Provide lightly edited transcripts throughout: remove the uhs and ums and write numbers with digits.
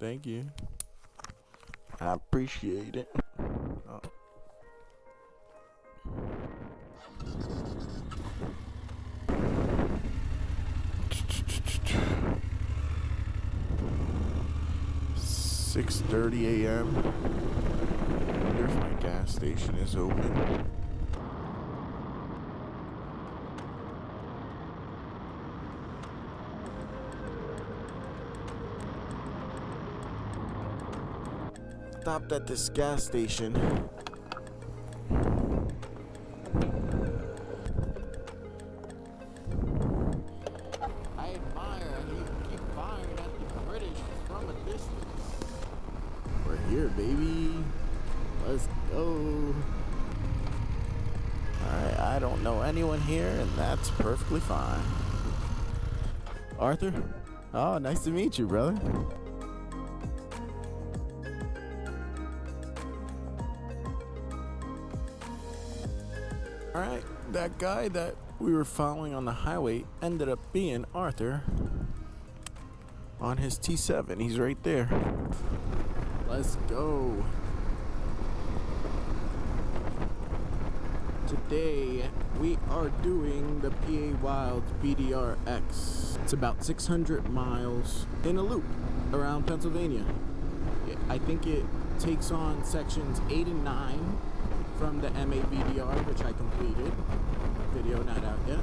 Thank you. I appreciate it. Oh. $6:30 a.m. I wonder if my gas station is open. Stopped at this gas station. I admire how you keep firing at the British from a distance. We're here, baby. Let's go. Alright, I don't know anyone here, and that's perfectly fine. Arthur? Oh, nice to meet you, brother. Alright, that guy that we were following on the highway ended up being Arthur on his T7. He's right there. Let's go. Today we are doing the PA Wilds BDR X. It's about 600 miles in a loop around Pennsylvania. I think it takes on sections 8 and 9 from the MA BDR, which I completed. Video not out yet.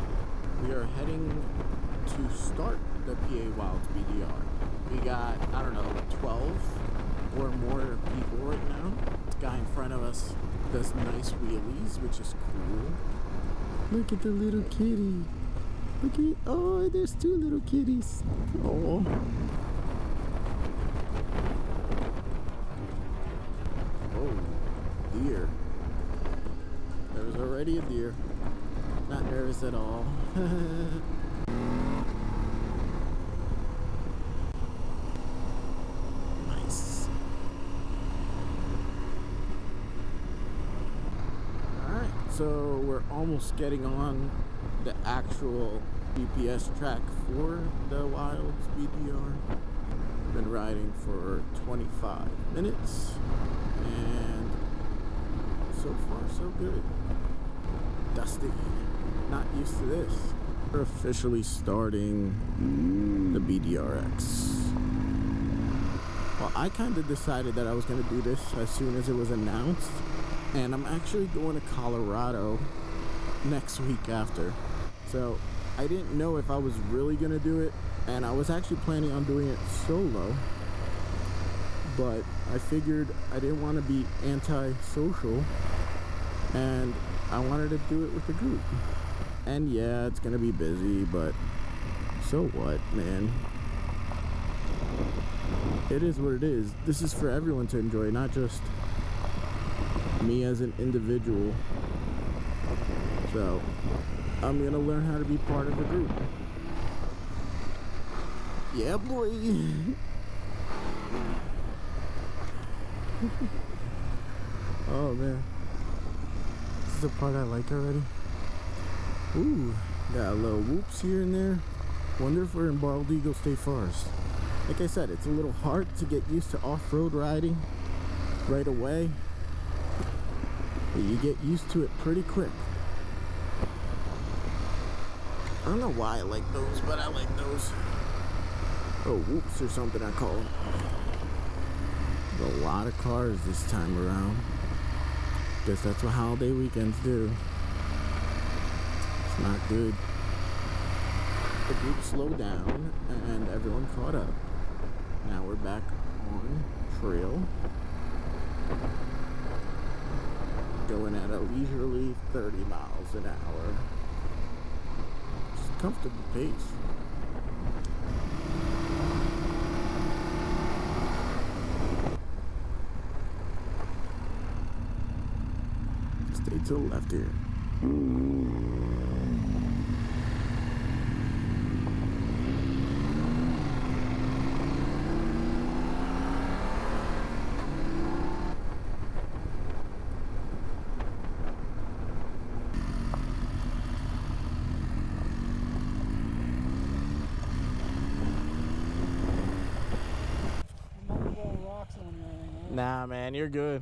We are heading to start the PA Wilds BDR. We got, I don't know, 12 or more people right now. This guy in front of us does nice wheelies, which is cool. Look at the little kitty. Look at, oh, there's 2 little kitties. Oh. Oh, deer. There's already a deer. Not nervous at all. Nice. Alright, so we're almost getting on the actual GPS track for the Wilds BDR. Been riding for 25 minutes and so far so good. Dusty. Not used to this. We're officially starting the BDR X. Well, I kind of decided that I was going to do this as soon as it was announced. And I'm actually going to Colorado next week after. So I didn't know if I was really going to do it. And I was actually planning on doing it solo. But I figured I didn't want to be anti-social. And I wanted to do it with a group. And yeah, it's gonna be busy, but so what, man? It is what it is. This is for everyone to enjoy, not just me as an individual. So I'm gonna learn how to be part of the group. Yeah, boy. Oh man, this is the part I like already. Ooh, got a little whoops here and there. Wonder if we're in Bald Eagle State Forest. Like I said, it's a little hard to get used to off-road riding right away, but you get used to it pretty quick. I don't know why I like those, but I like those. Oh, whoops or something I call them. There's a lot of cars this time around. Guess that's what holiday weekends do. It's not good. The group slowed down and everyone caught up. Now we're back on trail. Going at a leisurely 30 miles an hour. Just a comfortable pace. Stay to the left here. Nah, man, you're good.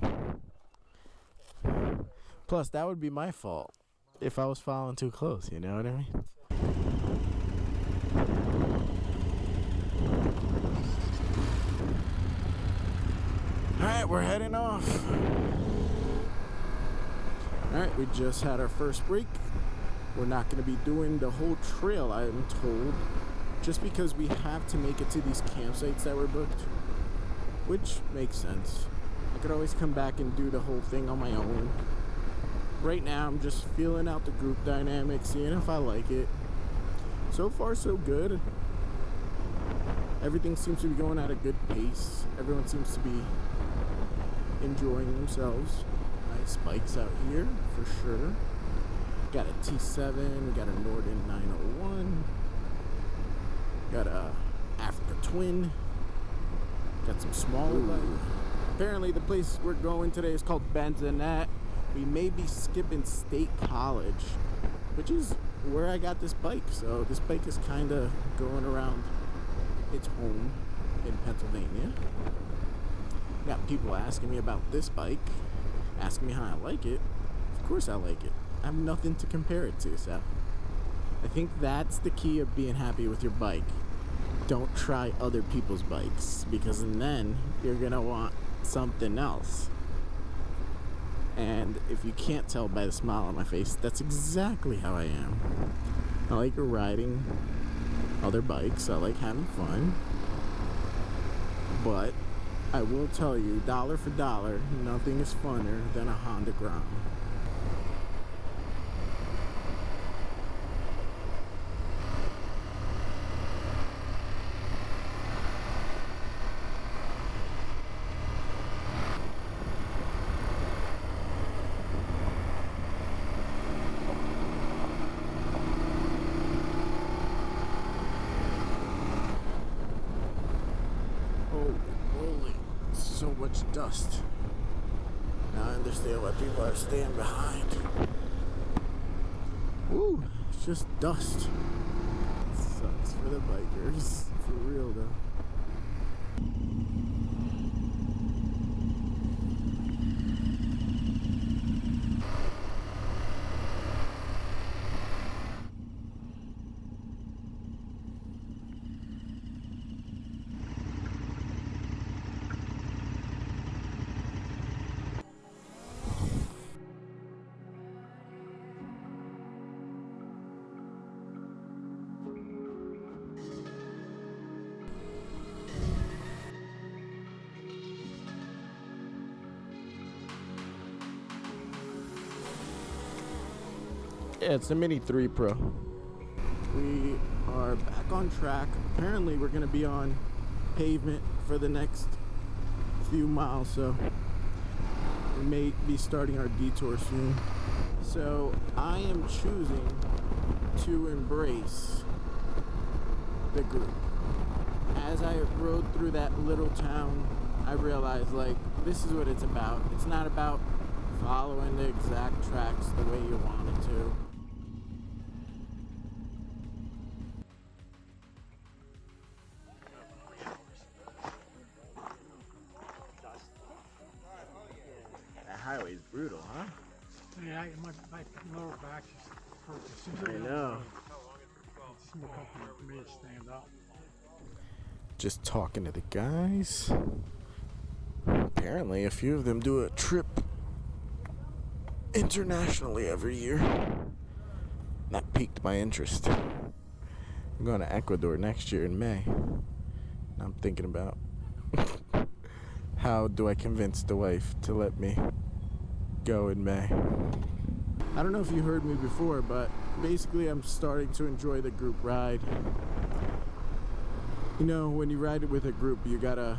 Plus, that would be my fault if I was following too close, you know what I mean? Alright, we're heading off. Alright, we just had our first break. We're not going to be doing the whole trail, I'm told, just because we have to make it to these campsites that were booked, which makes sense. I could always come back and do the whole thing on my own. Right now, I'm just feeling out the group dynamic, seeing if I like it. So far, so good. Everything seems to be going at a good pace. Everyone seems to be enjoying themselves. Nice bikes out here, for sure. Got a T7, we got a Norden 901, got a Africa Twin, got some smaller bikes. Apparently the place we're going today is called Benzenette. We may be skipping State College, which is where I got this bike. So this bike is kind of going around its home in Pennsylvania. Got people asking me about this bike, asking me how I like it. Of course I like it. I have nothing to compare it to, so I think that's the key of being happy with your bike. Don't try other people's bikes, because then you're gonna want something else. And if you can't tell by the smile on my face, that's exactly how I am. I like riding other bikes, I like having fun, but I will tell you, dollar for dollar, nothing is funner than a Honda Grom. So much dust. Now I understand why people are staying behind. Woo, it's just dust. It sucks for the bikers, for real though. Yeah, it's the Mini 3 Pro. We are back on track. Apparently we're gonna be on pavement for the next few miles, so we may be starting our detour soon. So I am choosing to embrace the group. As I rode through that little town, I realized, like, this is what it's about. It's not about following the exact tracks the way you want it to. That highway is brutal, huh? Yeah, my lower back just hurts. I know. It's more comfortable for me to stand up. Just talking to the guys. Apparently a few of them do a trip internationally every year. That piqued my interest. I'm going to Ecuador next year in May. I'm thinking about how do I convince the wife to let me go in May. I don't know if you heard me before, but basically I'm starting to enjoy the group ride. You know, when you ride it with a group, you gotta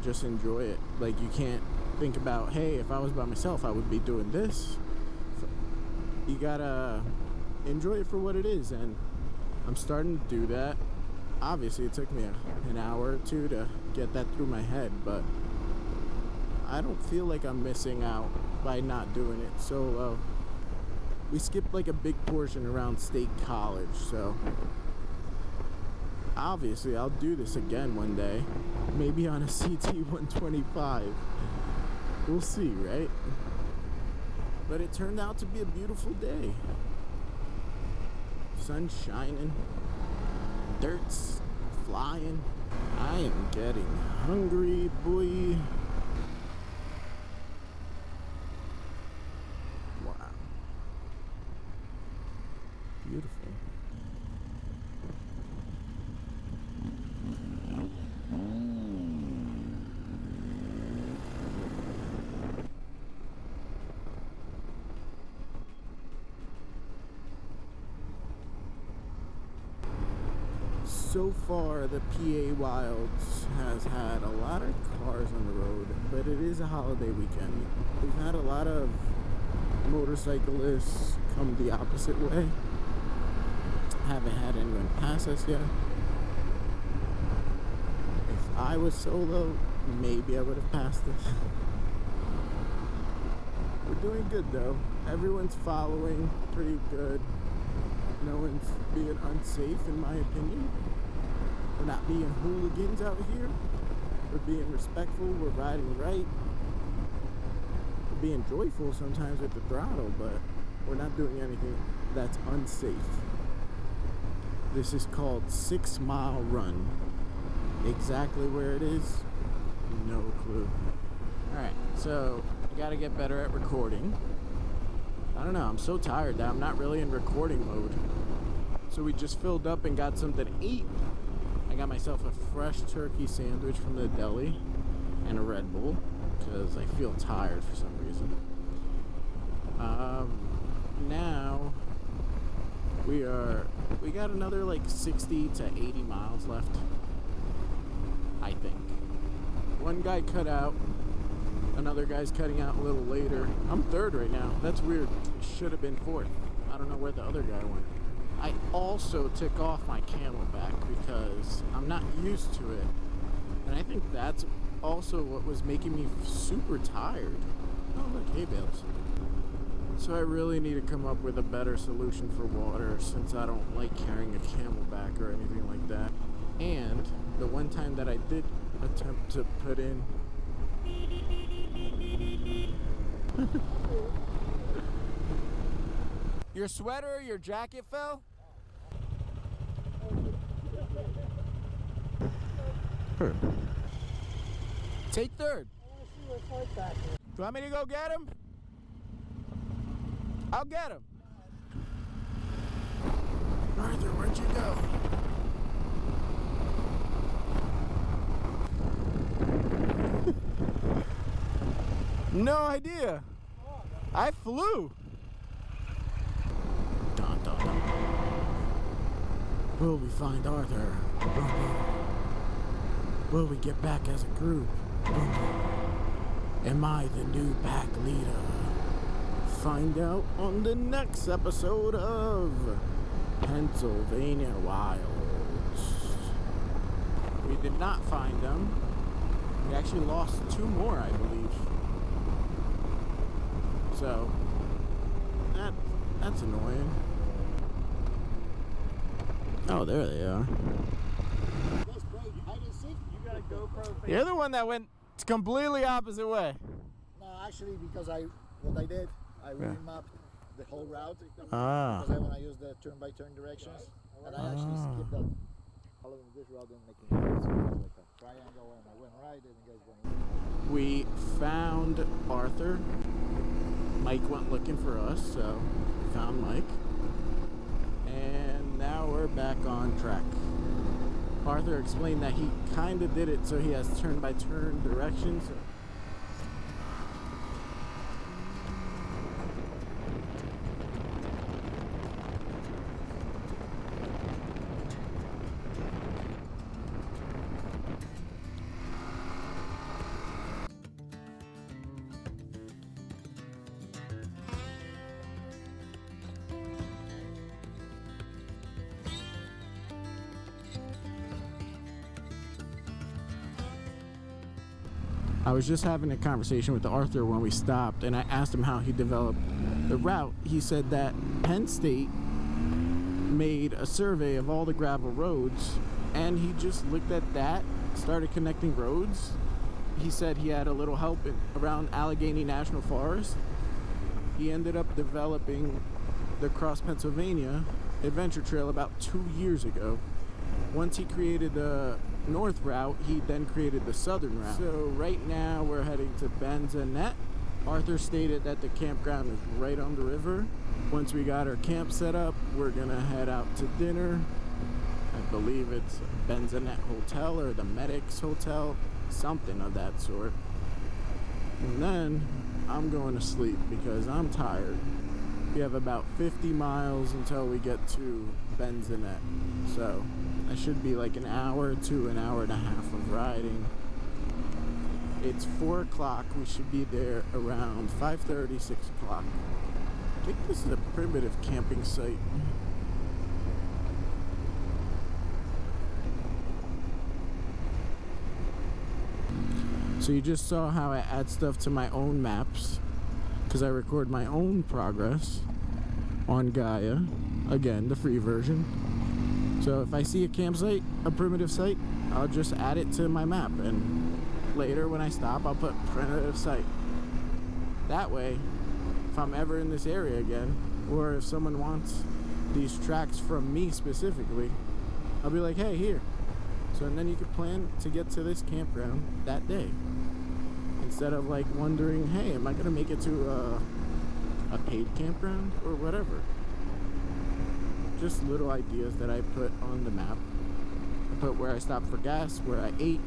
just enjoy it. Like, you can't think about, hey, if I was by myself, I would be doing this. You gotta enjoy it for what it is, and I'm starting to do that. Obviously, it took me an hour or two to get that through my head, but I don't feel like I'm missing out by not doing it solo. We skipped like a big portion around State College, so obviously I'll do this again one day, maybe on a CT 125. We'll see, right? But it turned out to be a beautiful day. Sun shining, dirt's flying. I am getting hungry, boy. Wow. Beautiful. So far, the PA Wilds has had a lot of cars on the road, but it is a holiday weekend. We've had a lot of motorcyclists come the opposite way. Haven't had anyone pass us yet. If I was solo, maybe I would have passed us. We're doing good though. Everyone's following pretty good. No one's being unsafe, in my opinion. We're not being hooligans out here. We're being respectful. We're riding right. We're being joyful sometimes with the throttle, but we're not doing anything that's unsafe. This is called 6 Mile Run. Exactly where it is, no clue. Alright, so I gotta get better at recording. I don't know, I'm so tired that I'm not really in recording mode. So we just filled up and got something to eat. I got myself a fresh turkey sandwich from the deli and a Red Bull because I feel tired for some reason. Now we got another like 60 to 80 miles left, I think. One guy cut out, another guy's cutting out a little later. I'm third right now. That's weird. Should have been fourth. I don't know where the other guy went. I also took off my Camelback because I'm not used to it. And I think that's also what was making me super tired. Oh, look, hay bales. So I really need to come up with a better solution for water since I don't like carrying a Camelback or anything like that. And the one time that I did attempt to put in your sweater or your jacket fell? Take third. Do you want me to go get him? I'll get him. Arthur, where'd you go? No idea. I flew. Dun, dun, dun. Will we find Arthur? Will we get back as a group? Am I the new pack leader? Find out on the next episode of Pennsylvania Wilds. We did not find them. We actually lost 2 more, I believe. So that's annoying. Oh, there they are. You're the one that went completely opposite way. No, actually, because what I did, I remapped the whole route. Ah. Because I want to use the turn-by-turn directions, and I actually skipped that, following this route and making it like a triangle, and I went right, and you guys went left. We found Arthur. Mike went looking for us, so we found Mike. And now we're back on track. Arthur explained that he kind of did it so he has turn-by-turn directions. I was just having a conversation with Arthur when we stopped, and I asked him how he developed the route. He said that Penn State made a survey of all the gravel roads and he just looked at that, started connecting roads. He said he had a little help around Allegheny National Forest. He ended up developing the Cross Pennsylvania Adventure Trail about 2 years ago. Once he created the north route, he then created the southern route. So right now we're heading to Benzenette. Arthur stated that the campground is right on the river. Once we got our camp set up, we're gonna head out to dinner. I believe it's Benzenette Hotel or the Medics Hotel, something of that sort. And then I'm going to sleep because I'm tired. We have about 50 miles until we get to Benzenette. So that should be like an hour to an hour and a half of riding. It's 4 o'clock. We should be there around 5:30, 6 o'clock. I think this is a primitive camping site. So you just saw how I add stuff to my own maps, because I record my own progress on Gaia. Again, the free version. So if I see a campsite, a primitive site, I'll just add it to my map, and later when I stop, I'll put primitive site. That way, if I'm ever in this area again, or if someone wants these tracks from me specifically, I'll be like, hey, here. So and then you could plan to get to this campground that day, instead of like wondering, hey, am I gonna make it to a paid campground or whatever. Just little ideas that I put on the map. I put where I stopped for gas, where I ate.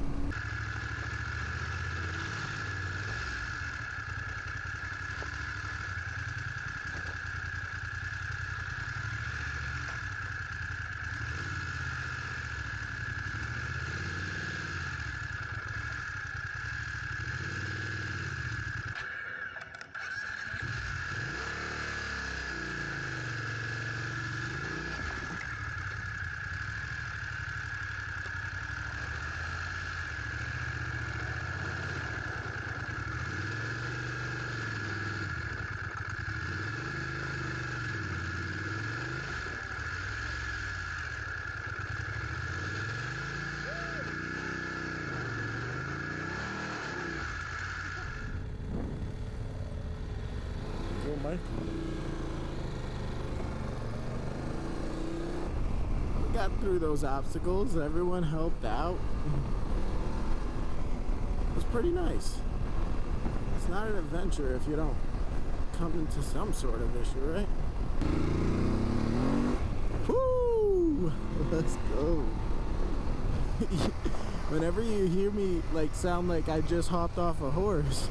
Mike. We got through those obstacles. Everyone helped out. It was pretty nice. It's not an adventure if you don't come into some sort of issue, right? Woo! Let's go. Whenever you hear me like sound like I just hopped off a horse,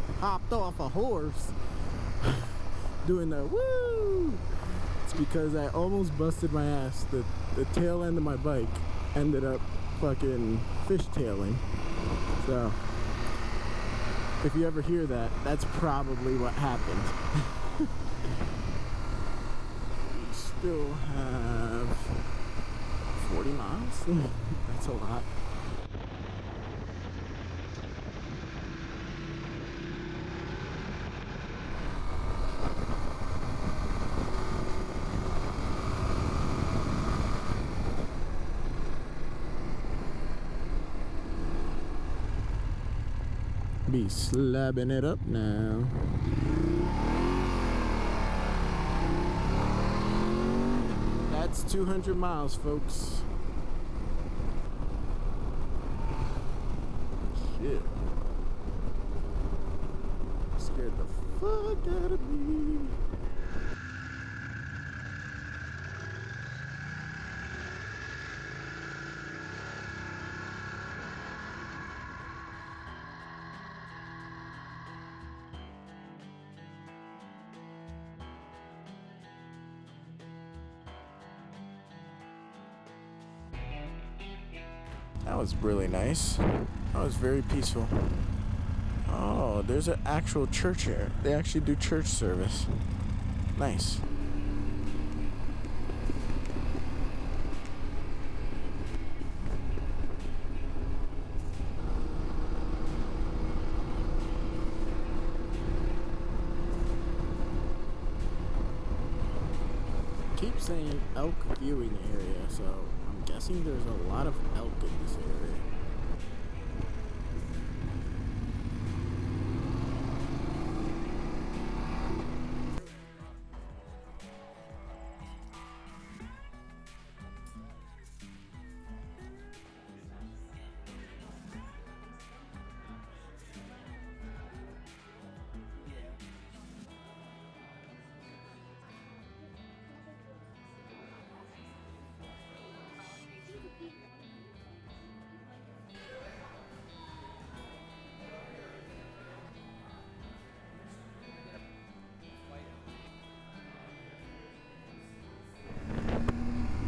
doing the woo, it's because I almost busted my ass. The tail end of my bike ended up fucking fishtailing. So if you ever hear that, that's probably what happened. We still have 40 miles. That's a lot. Be slabbing it up now. That's 200 miles, folks. Shit. Scared the fuck out of me. That was really nice. That was very peaceful. Oh, there's an actual church here. They actually do church service. Nice. Keep saying elk viewing area, so I'm guessing there's a lot of elk in this area.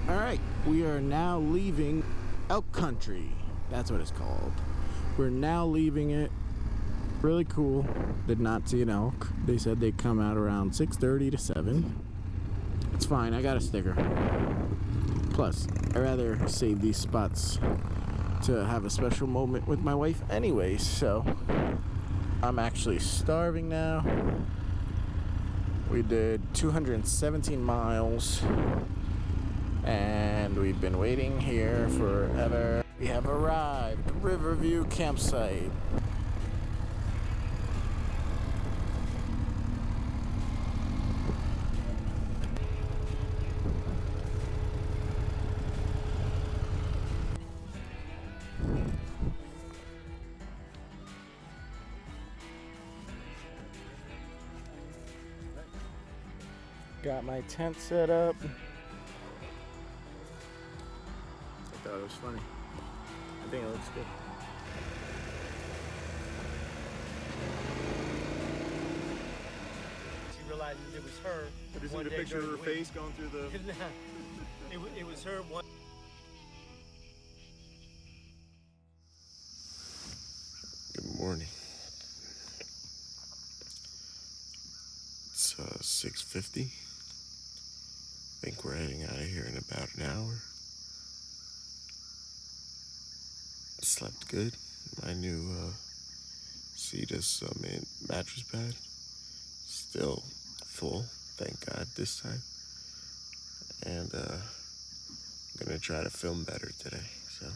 Alright, we are now leaving elk country. That's what it's called. We're now leaving it. Really cool. Did not see an elk. They said they'd come out around 6:30 to 7. It's fine, I got a sticker. Plus, I'd rather save these spots to have a special moment with my wife anyways, so I'm actually starving now. We did 217 miles. And we've been waiting here forever. We have arrived. Riverview campsite. Got my tent set up. I thought it was funny. I think it looks good. She realizes it was her. But isn't it a picture of her face going through the... it was her one. Good morning. It's 6:50. I think we're heading out of here in about an hour. Slept good. My new Cetus Summit mattress pad. Still full, thank God this time. And I'm gonna try to film better today, so.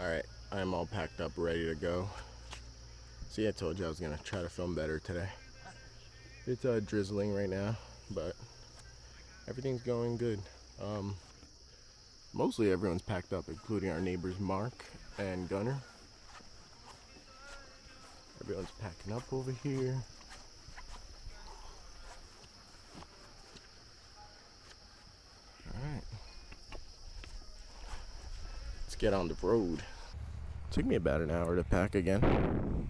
Alright, I'm all packed up, ready to go. See, I told you I was gonna try to film better today. It's drizzling right now, but everything's going good. Mostly everyone's packed up, including our neighbors Mark and Gunner. Everyone's packing up over here. Alright. Let's get on the road. Took me about an hour to pack again.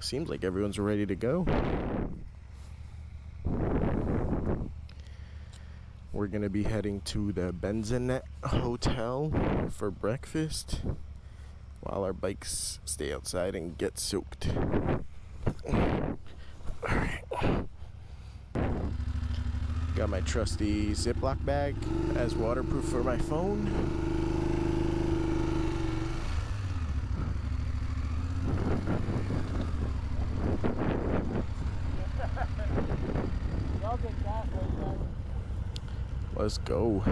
Seems like everyone's ready to go. We're gonna be heading to the Benzenette Hotel for breakfast while our bikes stay outside and get soaked. Alright. Got my trusty Ziploc bag as waterproof for my phone. Let's go.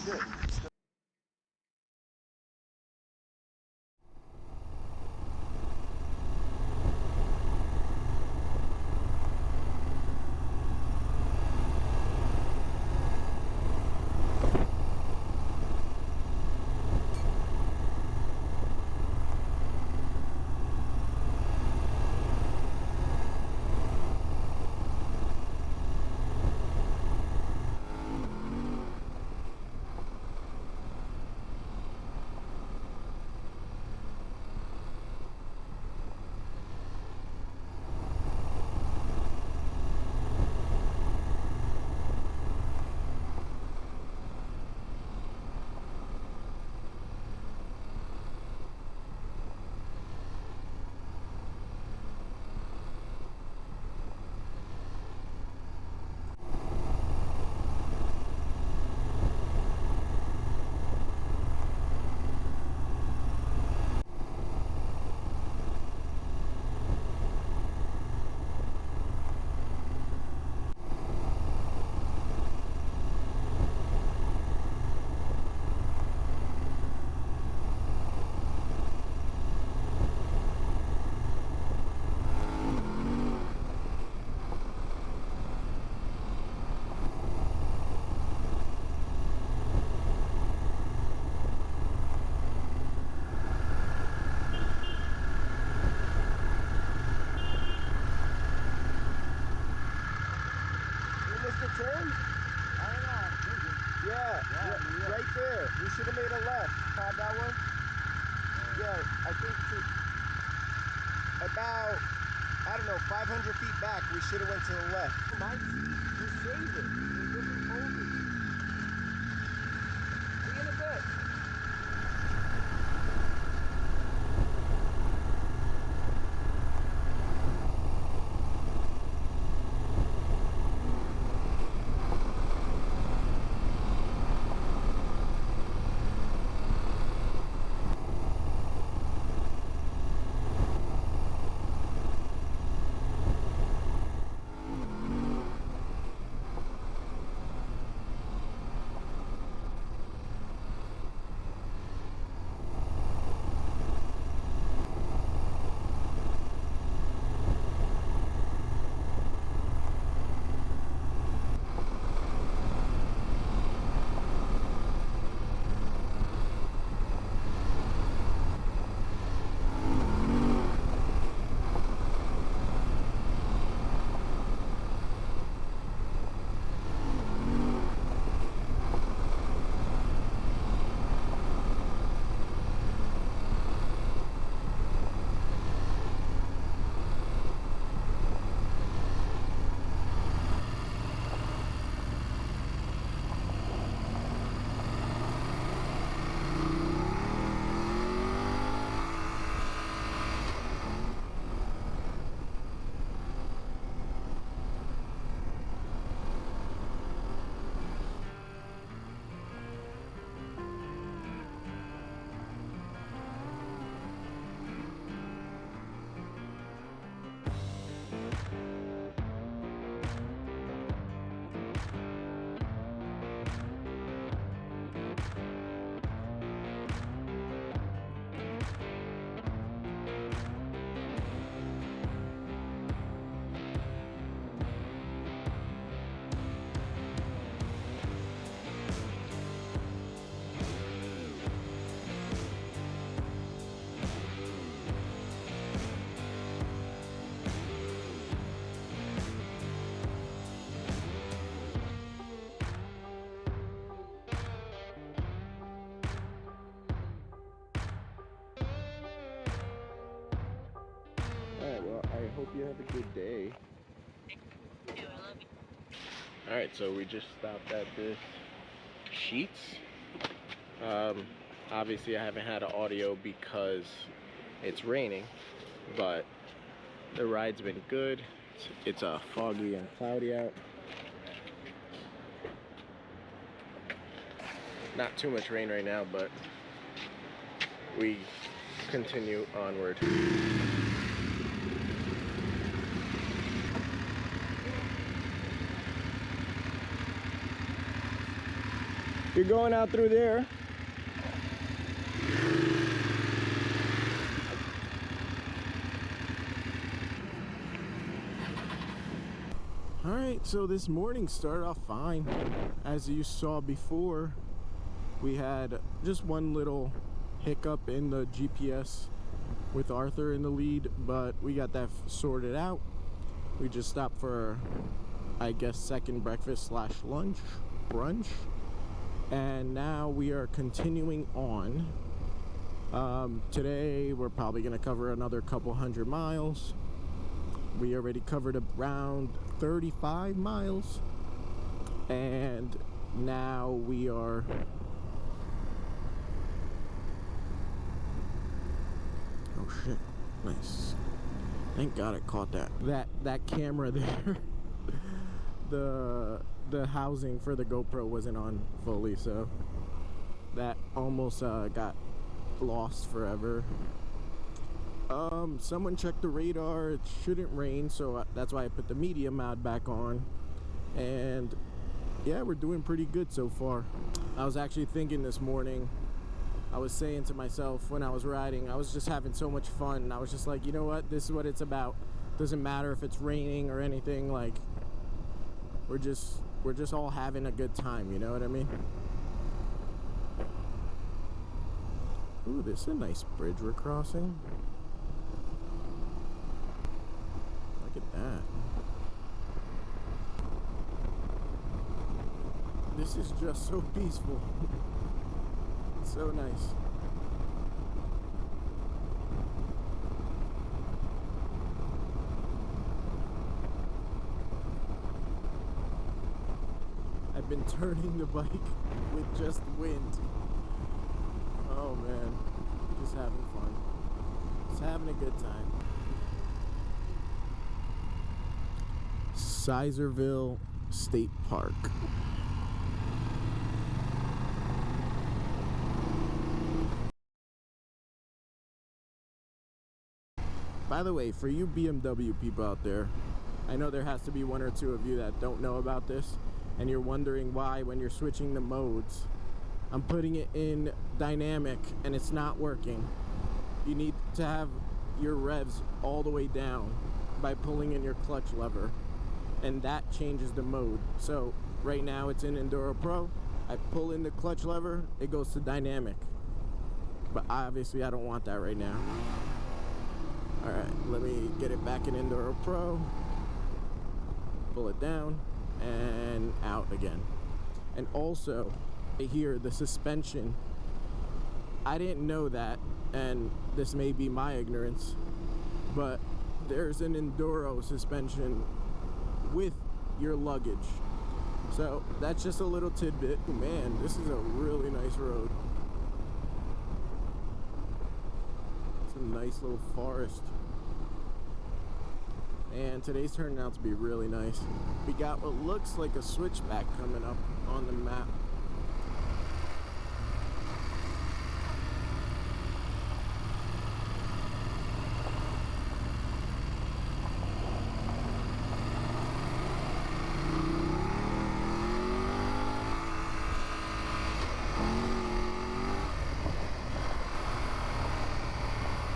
good. Right there. We should have made a left. Found that one? Yeah, I think about, I don't know, 500 feet back, we should have went to the left. You saved it. In different folders. See you in a bit. Hope you have a good day. Alright, so we just stopped at this Sheets. Obviously I haven't had an audio because it's raining, but the ride's been good. It's foggy and cloudy out. Not too much rain right now, but we continue onward. You're going out through there. Alright, so this morning started off fine. As you saw before, we had just one little hiccup in the GPS with Arthur in the lead, but we got that sorted out. We just stopped for, I guess, second breakfast slash lunch, brunch. And now we are continuing on. Today we're probably going to cover another couple hundred miles. We already covered around 35 miles, and now we are oh shit, nice. Thank God I caught that camera there. the housing for the GoPro wasn't on fully, so that almost got lost forever. Someone checked the radar. It shouldn't rain, so that's why I put the medium mod back on. And yeah, we're doing pretty good so far. I was actually thinking this morning, I was saying to myself when I was riding, I was just having so much fun. I was just like, you know what, this is what it's about. Doesn't matter if it's raining or anything. Like, we're just all having a good time, you know what I mean? Ooh, this is a nice bridge we're crossing. Look at that. This is just so peaceful. It's so nice. I've been turning the bike with just wind. Oh man, just having fun. Just having a good time. Sizerville State Park. By the way, for you BMW people out there, I know there has to be one or two of you that don't know about this, and you're wondering why when you're switching the modes, I'm putting it in dynamic and it's not working. You need to have your revs all the way down by pulling in your clutch lever, and that changes the mode. So right now it's in Enduro Pro. I pull in the clutch lever, it goes to dynamic, but obviously I don't want that right now. All right, let me get it back in Enduro Pro, pull it down and out again. And also here, the suspension, I didn't know that, and this may be my ignorance, but there's an Enduro suspension with your luggage. So that's just a little tidbit. Man, this is a really nice road. It's a nice little forest. And today's turning out to be really nice. We got what looks like a switchback coming up on the map.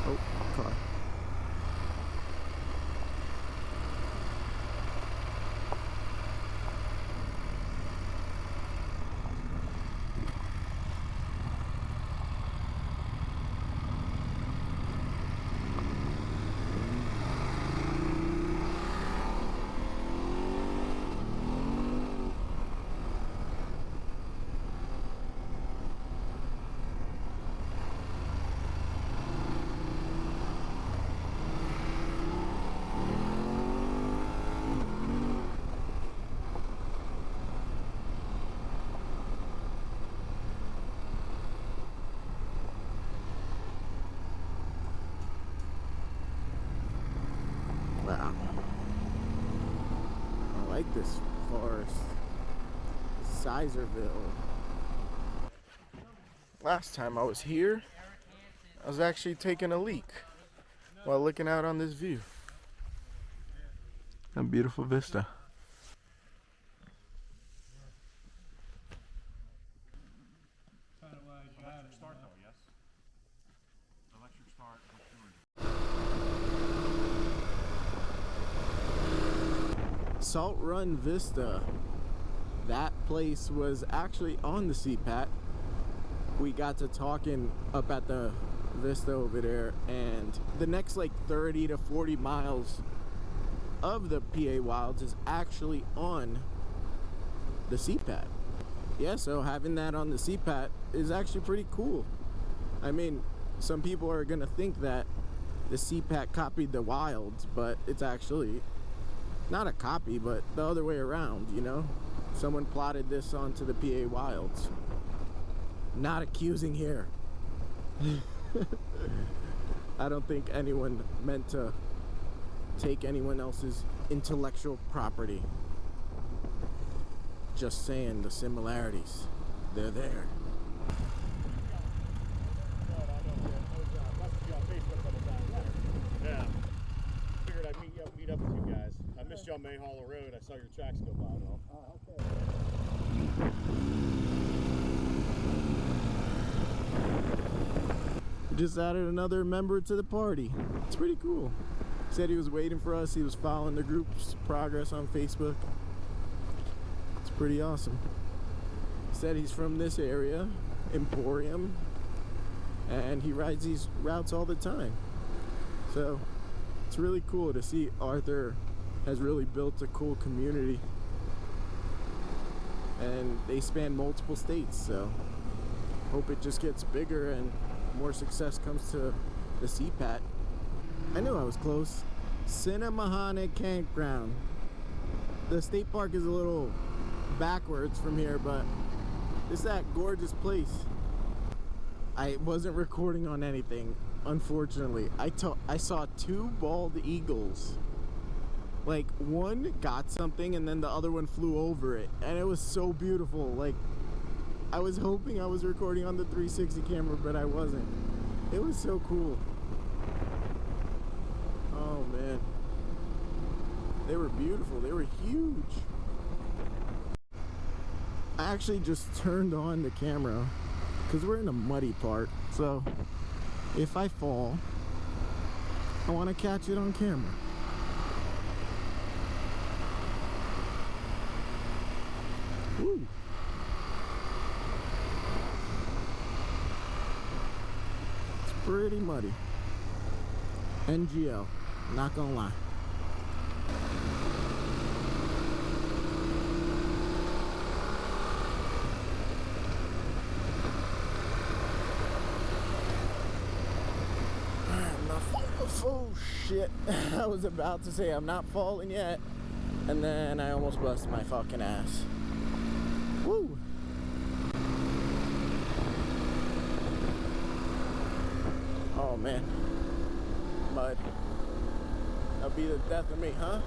Oh, car. Wow. I like this forest. Sizerville. Last time I was here, I was actually taking a leak while looking out on this view. A beautiful vista. Electric start though, yes? Electric start. Salt Run Vista. That place was actually on the CPAAT. We got to talking up at the Vista over there, and the next like 30 to 40 miles of the PA Wilds is actually on the CPAAT. Yeah, so having that on the CPAAT is actually pretty cool. I mean, some people are gonna think that the CPAAT copied the Wilds, but it's actually not a copy, but the other way around, you know? Someone plotted this onto the PA Wilds. Not accusing here. I don't think anyone meant to take anyone else's intellectual property. Just saying the similarities, they're there. Yeah. Figured I'd meet up with you guys. I missed you on May Hollow Road. I saw your tracks go by though. Oh, okay. Just added another member to the party. It's pretty cool. Said he was waiting for us. He was following the group's progress on Facebook. It's pretty awesome. Said he's from this area, Emporium, and he rides these routes all the time. So it's really cool to see Arthur has really built a cool community, and they span multiple states. So hope it just gets bigger and more success comes to the CPAAT. I knew I was close. Cinnamahonic Campground. The state park is a little backwards from here, but it's that gorgeous place. I wasn't recording on anything, unfortunately. I saw two bald eagles. Like, one got something and then the other one flew over it, and it was so beautiful. Like, I was hoping I was recording on the 360 camera, but I wasn't. It was so cool. Oh man, they were beautiful. They were huge. I actually just turned on the camera because we're in a muddy part, so if I fall, I want to catch it on camera. Woo. It's pretty muddy. NGL, not gonna lie. Oh shit, I was about to say I'm not falling yet, and then I almost busted my fucking ass. Woo! Oh man, mud. That'll be the death of me, huh?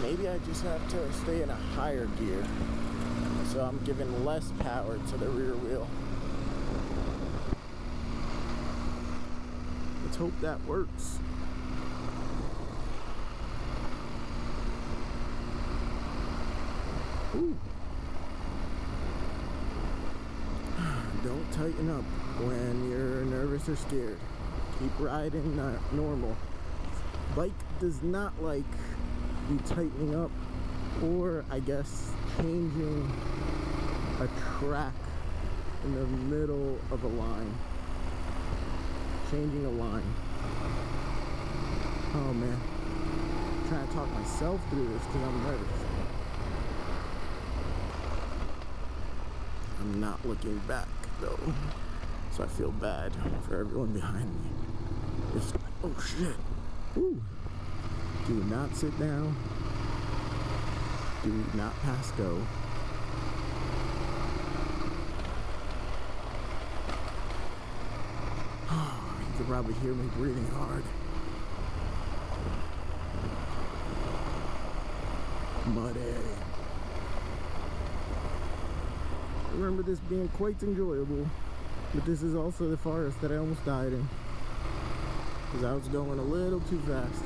Maybe I just have to stay in a higher gear, so I'm giving less power to the rear wheel. Let's hope that works. Ooh. Don't tighten up when you're nervous or scared. Keep riding normal. Bike does not like you tightening up, or I guess changing a track in the middle of a line. Changing a line. Oh man. I'm trying to talk myself through this because I'm nervous. I'm not looking back though, so I feel bad for everyone behind me. Oh shit. Ooh. Do not sit down. Do not pass go. You can probably hear me breathing hard. Muddy. I remember this being quite enjoyable, but this is also the forest that I almost died in because I was going a little too fast.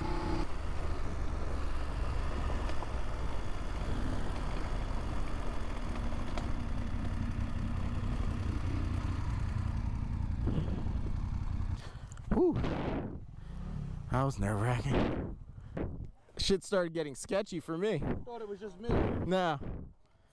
Whew. That was nerve-wracking. Shit started getting sketchy for me. Thought it was just middle. Nah.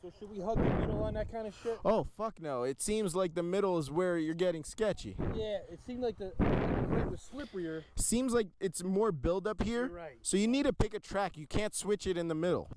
So should we hug the middle on that kind of shit? Oh, fuck no. It seems like the middle is where you're getting sketchy. Yeah, it seemed like the creek was slipperier. Seems like it's more build up here. You're right. So you need to pick a track. You can't switch it in the middle.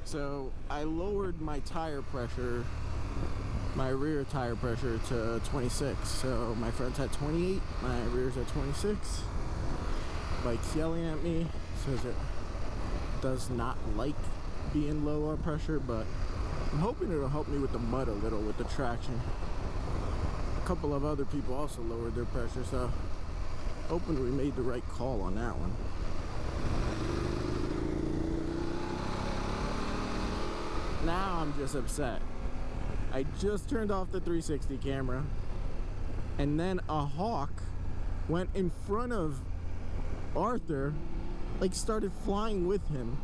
So I lowered my tire pressure, my rear tire pressure to 26. So my front's at 28, my rear's at 26. Bike's yelling at me, says it does not like being low on pressure, but I'm hoping it'll help me with the mud a little with the traction. A couple of other people also lowered their pressure, so hoping we made the right call on that one. Now I'm just upset. I just turned off the 360 camera, and then a hawk went in front of Arthur, like started flying with him,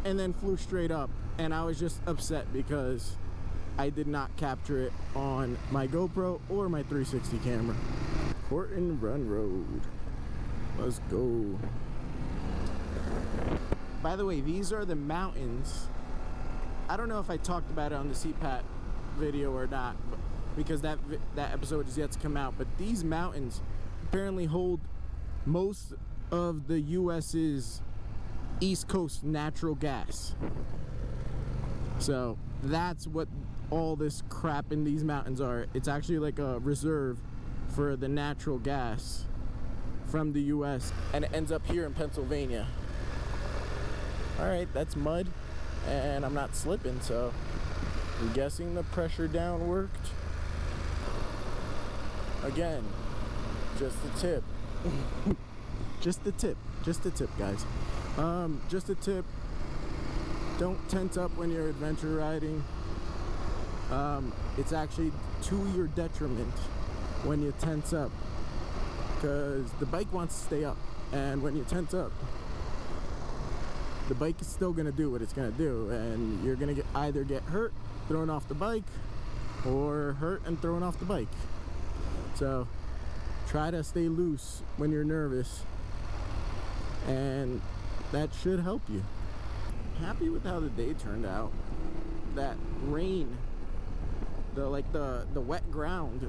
and then flew straight up. And I was just upset because I did not capture it on my GoPro or my 360 camera. Horton Run Road. Let's go. By the way, these are the mountains. I don't know if I talked about it on the CPAAT video or not, because that episode is yet to come out. But these mountains apparently hold most of the US's East Coast natural gas. So that's what all this crap in these mountains are. It's actually like a reserve for the natural gas from the US, and it ends up here in Pennsylvania. All right, that's mud. And I'm not slipping, so I'm guessing the pressure down worked. Again, just the tip. Just the tip, guys. Just a tip. Don't tense up when you're adventure riding. It's actually to your detriment when you tense up, because the bike wants to stay up, and when you tense up, the bike is still gonna do what it's gonna do, and you're gonna either get hurt, thrown off the bike, or hurt and thrown off the bike. So try to stay loose when you're nervous, and that should help you. Happy with how the day turned out. That rain, the wet ground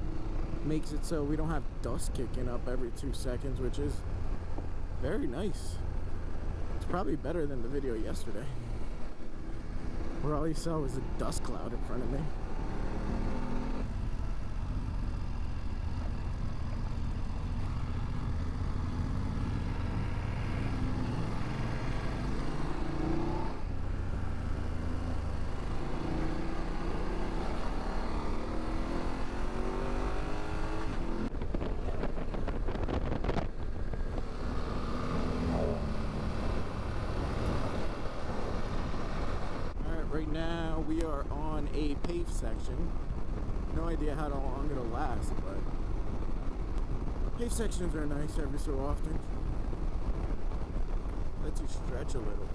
makes it so we don't have dust kicking up every 2 seconds, which is very nice. Probably better than the video yesterday, where all you saw was a dust cloud in front of me. Right now we are on a paved section. No idea how long it'll last, but paved sections are nice every so often. Lets you stretch a little.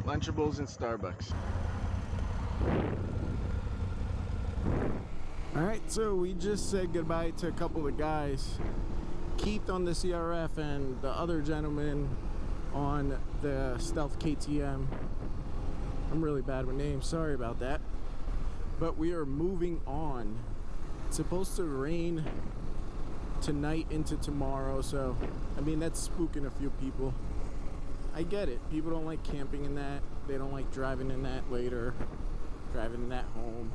Lunchables and Starbucks. Alright, so we just said goodbye to a couple of guys. Keith on the CRF and the other gentleman on the Stealth KTM. I'm really bad with names, sorry about that. But we are moving on. It's supposed to rain tonight into tomorrow, so I mean that's spooking a few people. I get it. People don't like camping in that. They don't like driving in that later, driving in that home.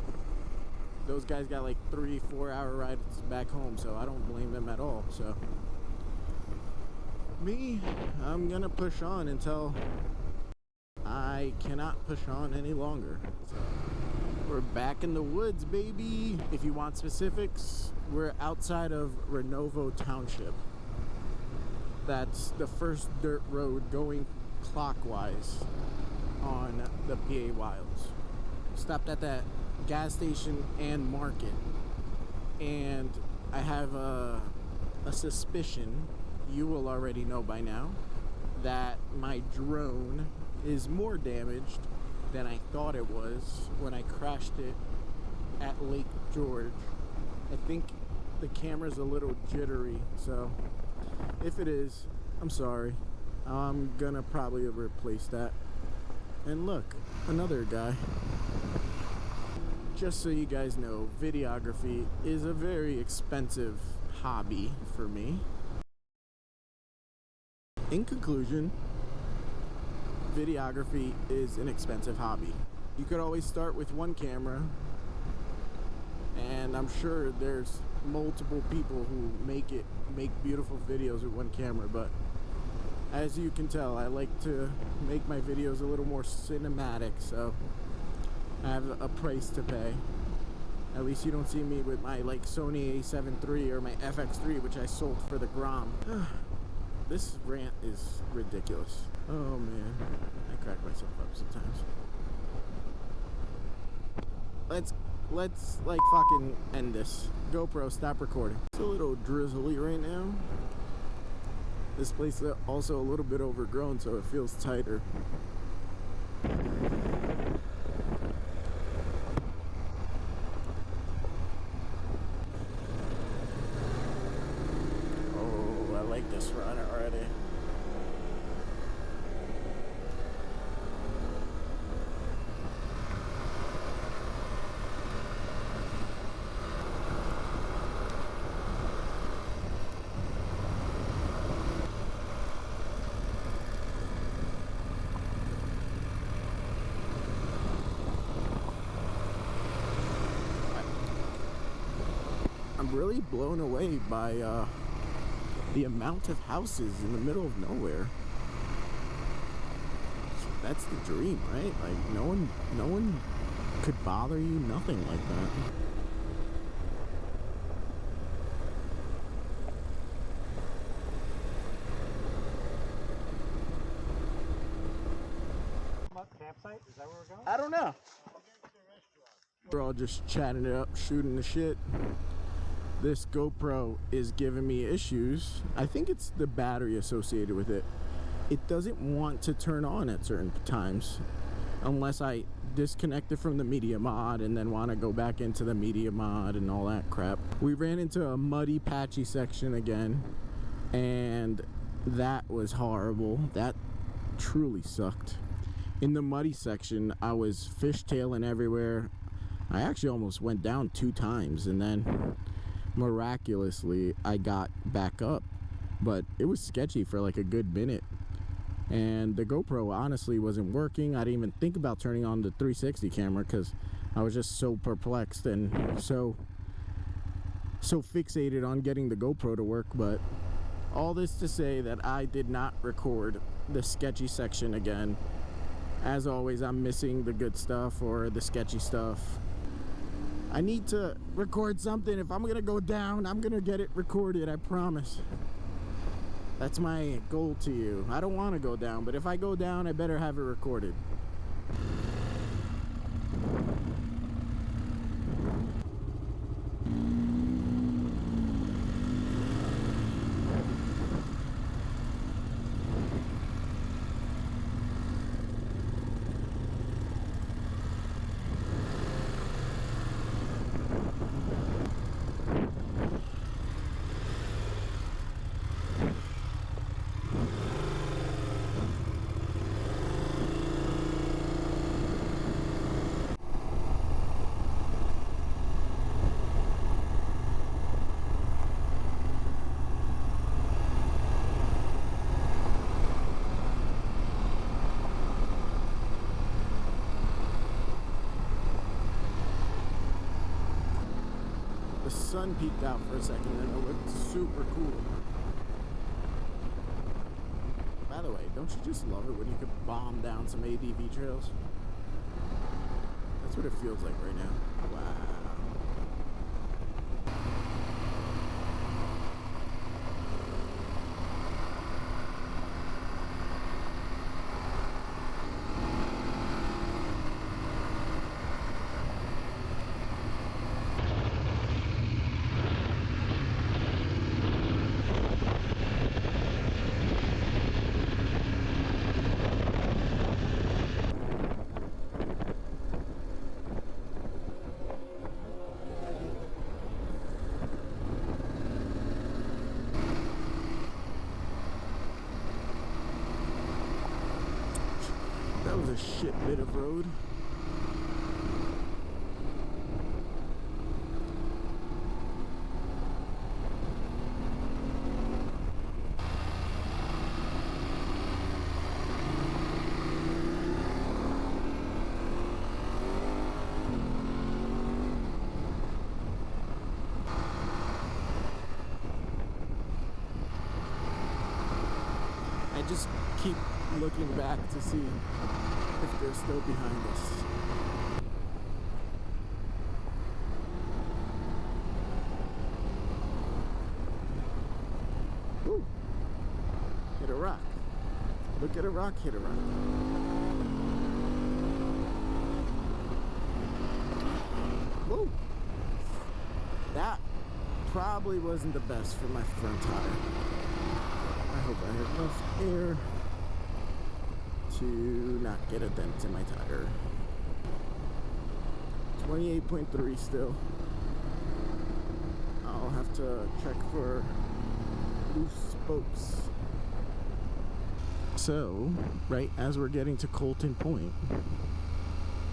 Those guys got like 3-4 hour rides back home, so I don't blame them at all. So me, I'm gonna push on until I cannot push on any longer. So we're back in the woods, baby. If you want specifics, we're outside of Renovo Township. That's the first dirt road going clockwise on the PA Wilds. Stopped at that gas station and market, and I have a suspicion, you will already know by now, that my drone is more damaged than I thought it was when I crashed it at Lake George. I think the camera's a little jittery, so if it is, I'm sorry. I'm gonna probably replace that. And look, another guy. Just so you guys know, videography is a very expensive hobby for me. In conclusion, videography is an expensive hobby. You could always start with one camera, and I'm sure there's multiple people who make beautiful videos with one camera, but as you can tell, I like to make my videos a little more cinematic, so I have a price to pay. At least you don't see me with my like Sony A7 III or my FX3, which I sold for the Grom. This rant is ridiculous. Oh man, I crack myself up sometimes. Let's like fucking end this. GoPro, stop recording. It's a little drizzly right now. This place is also a little bit overgrown, so it feels tighter. Oh, I like this run already. I'm really blown away by the amount of houses in the middle of nowhere. That's the dream, right? Like no one could bother you, nothing like that. Campsite? Is that where we're going? I don't know. We're all just chatting it up, shooting the shit. This GoPro is giving me issues. I think it's the battery associated with it. It doesn't want to turn on at certain times unless I disconnect it from the media mod and then want to go back into the media mod and all that crap. We ran into a muddy, patchy section again, and that was horrible. That truly sucked. In the muddy section, I was fishtailing everywhere. I actually almost went down 2 times, and then miraculously I got back up, but it was sketchy for like a good minute, and the GoPro honestly wasn't working. I didn't even think about turning on the 360 camera because I was just so perplexed and so fixated on getting the GoPro to work. But all this to say that I did not record the sketchy section again. As always, I'm missing the good stuff or the sketchy stuff. I need to record something. If I'm gonna go down, I'm gonna get it recorded, I promise. That's my goal to you. I don't want to go down, but if I go down, I better have it recorded. The sun peeked out for a second and it looked super cool. By the way, don't you just love it when you could bomb down some ADV trails? That's what it feels like right now. Wow. That was a shit bit of road. I just keep looking back to see if they're still behind us. Woo! Hit a rock. Look at a rock, hit a rock. Woo! That probably wasn't the best for my front tire. I hope I have enough air to not get a dent in my tire. 28.3 still. I'll have to check for loose spokes. So, right as we're getting to Colton Point,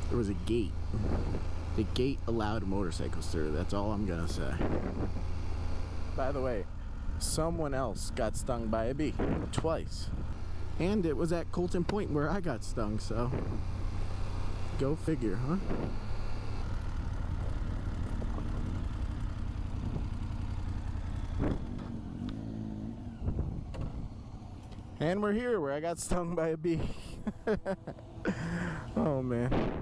there was a gate. The gate allowed motorcycles through, that's all I'm gonna say. By the way, someone else got stung by a bee twice. And it was at Colton Point where I got stung, so go figure, huh? And we're here where I got stung by a bee. Oh man.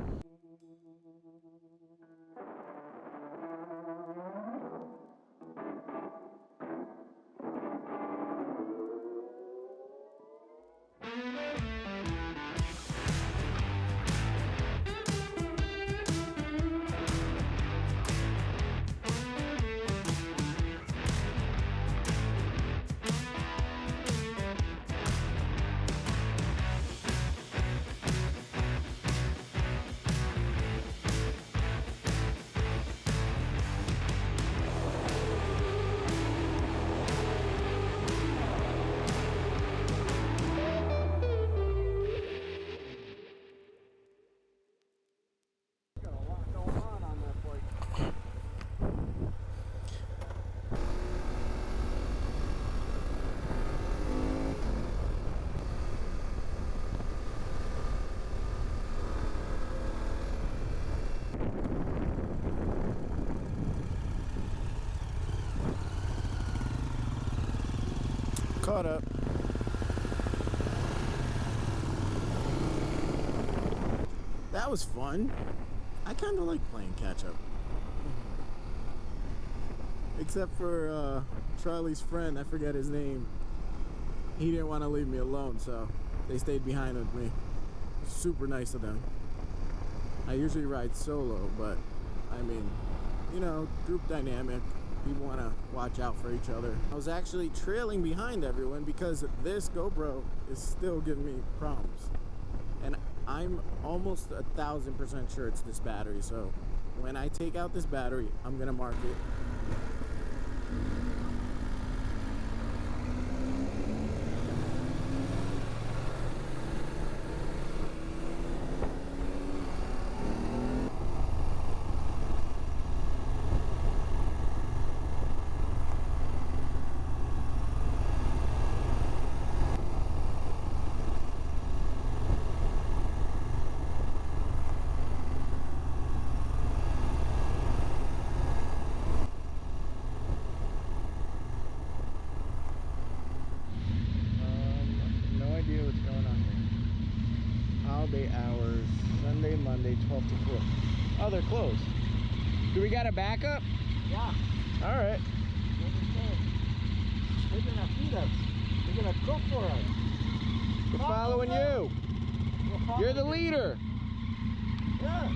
Caught up. That was fun. I kind of like playing catch up. Except for Charlie's friend, I forget his name. He didn't want to leave me alone, so they stayed behind with me. Super nice of them. I usually ride solo, but I mean, you know, group dynamic. People want to watch out for each other. I was actually trailing behind everyone because this GoPro is still giving me problems. And I'm almost 1,000% sure it's this battery. So when I take out this battery, I'm going to mark it. Saturday, 12 to 4. Oh, they're closed. Do we got a backup? Yeah. All right. They're gonna feed us. They're gonna cook for us. We're following you. You're the leader. Yeah.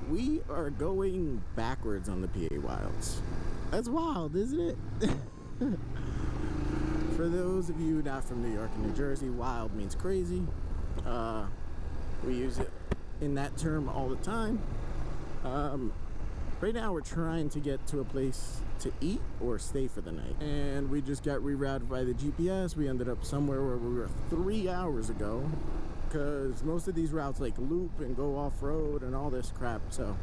We are going backwards on the PA Wilds. That's wild, isn't it? For those of you not from New York and New Jersey, wild means crazy. We use it in that term all the time. Right now we're trying to get to a place to eat or stay for the night. And we just got rerouted by the GPS. We ended up somewhere where we were 3 hours ago, because most of these routes like loop and go off-road and all this crap. So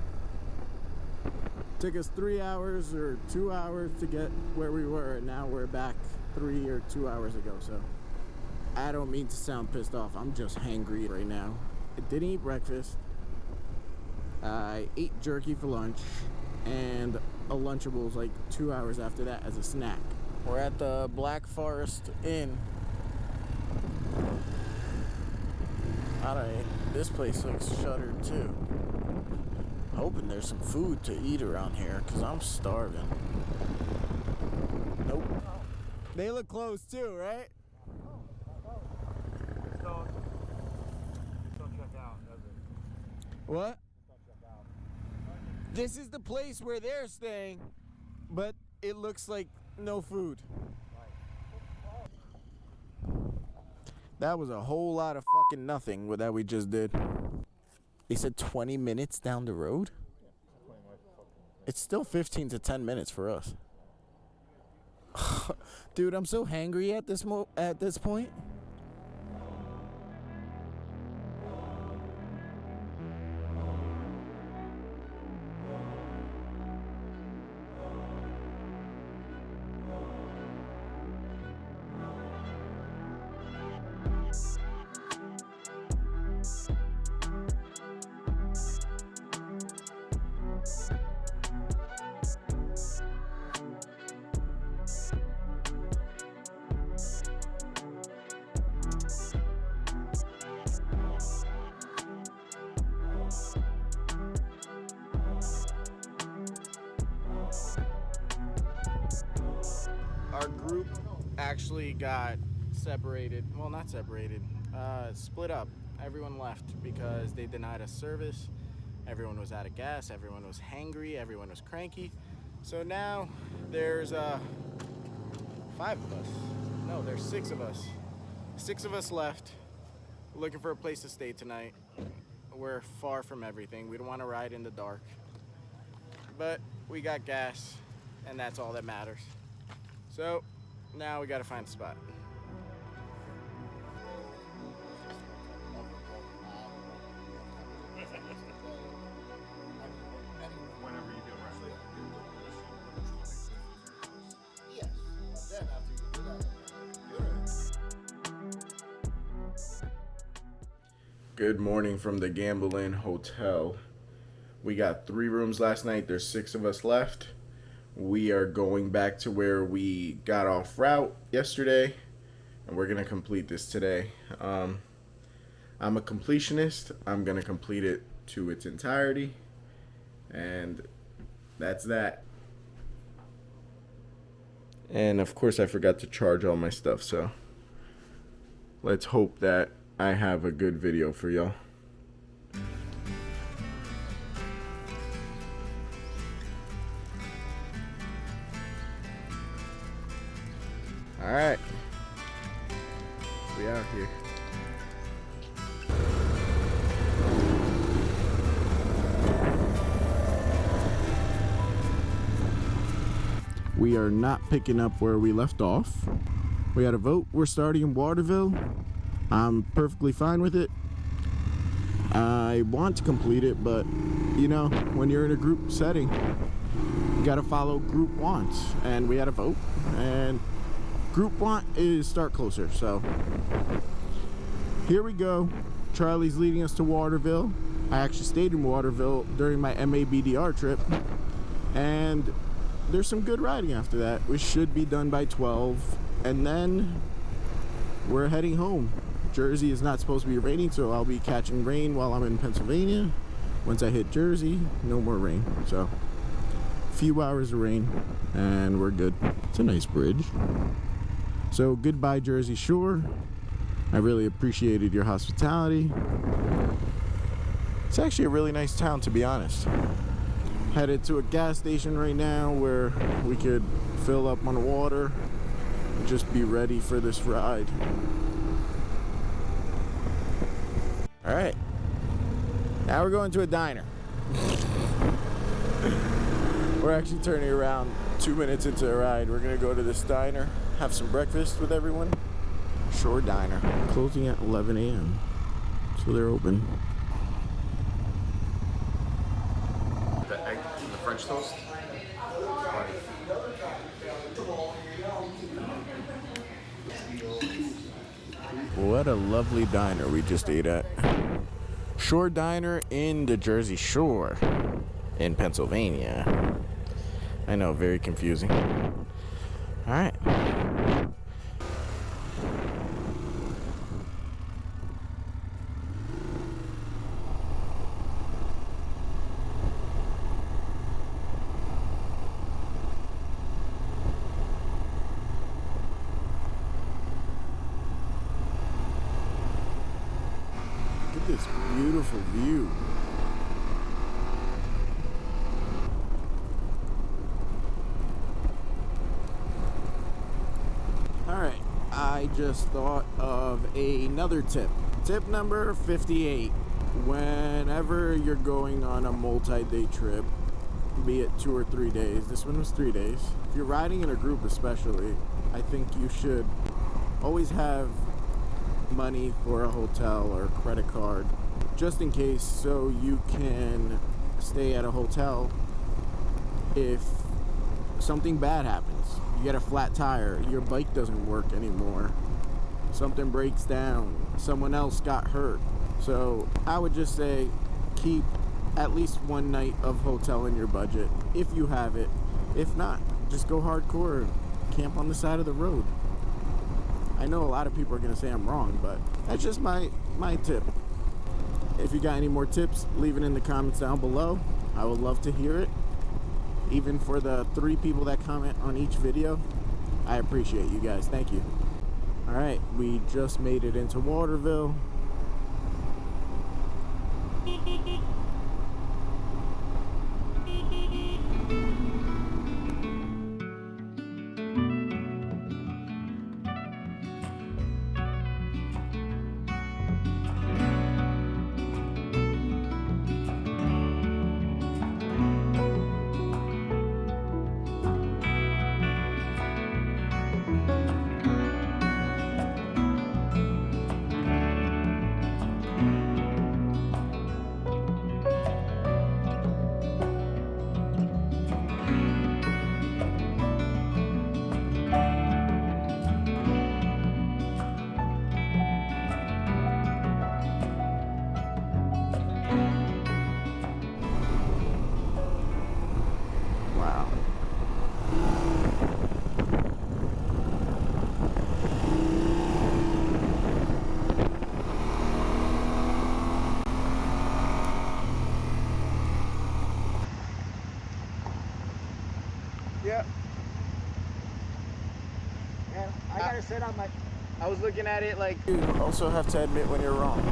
it took us 3 hours or 2 hours to get where we were, and now we're back 3 or 2 hours ago. So I don't mean to sound pissed off, I'm just hangry right now. I didn't eat breakfast. I ate jerky for lunch, and a Lunchables like 2 hours after that as a snack. We're at the Black Forest Inn. This place looks shuttered too. Hoping there's some food to eat around here, because I'm starving. Nope. They look closed too, right? Don't check out, does it? What? Don't check out. This is the place where they're staying, but it looks like no food. That was a whole lot of fucking nothing that we just did. They said 20 minutes down the road? It's still 15 to 10 minutes for us. Dude, I'm so hangry at this point. Our group actually got separated. Well, not separated. Split up. Everyone left because they denied us service. Everyone was out of gas. Everyone was hangry. Everyone was cranky. So now there's 5 of us. No, there's 6 of us. 6 of us left, looking for a place to stay tonight. We're far from everything. We don't want to ride in the dark. But we got gas, and that's all that matters. So now we gotta find a spot. Whenever you do wrestling. Yes. But then after you do that, Good morning from the Gambling Hotel. We got 3 rooms last night. There's 6 of us left. We are going back to where we got off route yesterday, and we're going to complete this today. I'm a completionist. I'm going to complete it to its entirety, and that's that. And of course I forgot to charge all my stuff, so let's hope that I have a good video for y'all. All right, we out here. We are not picking up where we left off. We had a vote. We're starting in Waterville. I'm perfectly fine with it. I want to complete it, but you know, when you're in a group setting, you gotta follow group wants. And we had a vote, and group want is start closer. So here we go. Charlie's leading us to Waterville. I actually stayed in Waterville during my MA BDR trip, and there's some good riding after that. We should be done by 12, and then we're heading home. Jersey is not supposed to be raining, so I'll be catching rain while I'm in Pennsylvania. Once I hit Jersey, no more rain. So a few hours of rain and we're good. It's a nice bridge. So goodbye, Jersey Shore. I really appreciated your hospitality. It's actually a really nice town, to be honest. Headed to a gas station right now where we could fill up on water and just be ready for this ride. All right, now we're going to a diner. We're actually turning around 2 minutes into a ride. We're gonna go to this diner, have some breakfast with everyone. Shore Diner, closing at 11 a.m. So they're open. The egg and the French toast. What a lovely diner we just ate at. Shore Diner in the Jersey Shore in Pennsylvania. I know, very confusing. All right. This beautiful view. All right, I just thought of another tip. Tip number 58. Whenever you're going on a multi-day trip, be it 2 or 3 days, this one was 3 days. If you're riding in a group especially, I think you should always have money for a hotel or a credit card just in case, so you can stay at a hotel if something bad happens. You get a flat tire, your bike doesn't work anymore, something breaks down, someone else got hurt. So I would just say keep at least 1 night of hotel in your budget if you have it. If not, just go hardcore and camp on the side of the road. I know a lot of people are going to say I'm wrong, but that's just my tip. If you got any more tips, leave it in the comments down below. I would love to hear it. Even for the 3 people that comment on each video, I appreciate you guys. Thank you. All right, we just made it into Waterville. Yep. And I gotta sit on my. I was looking at it like you also have to admit when you're wrong.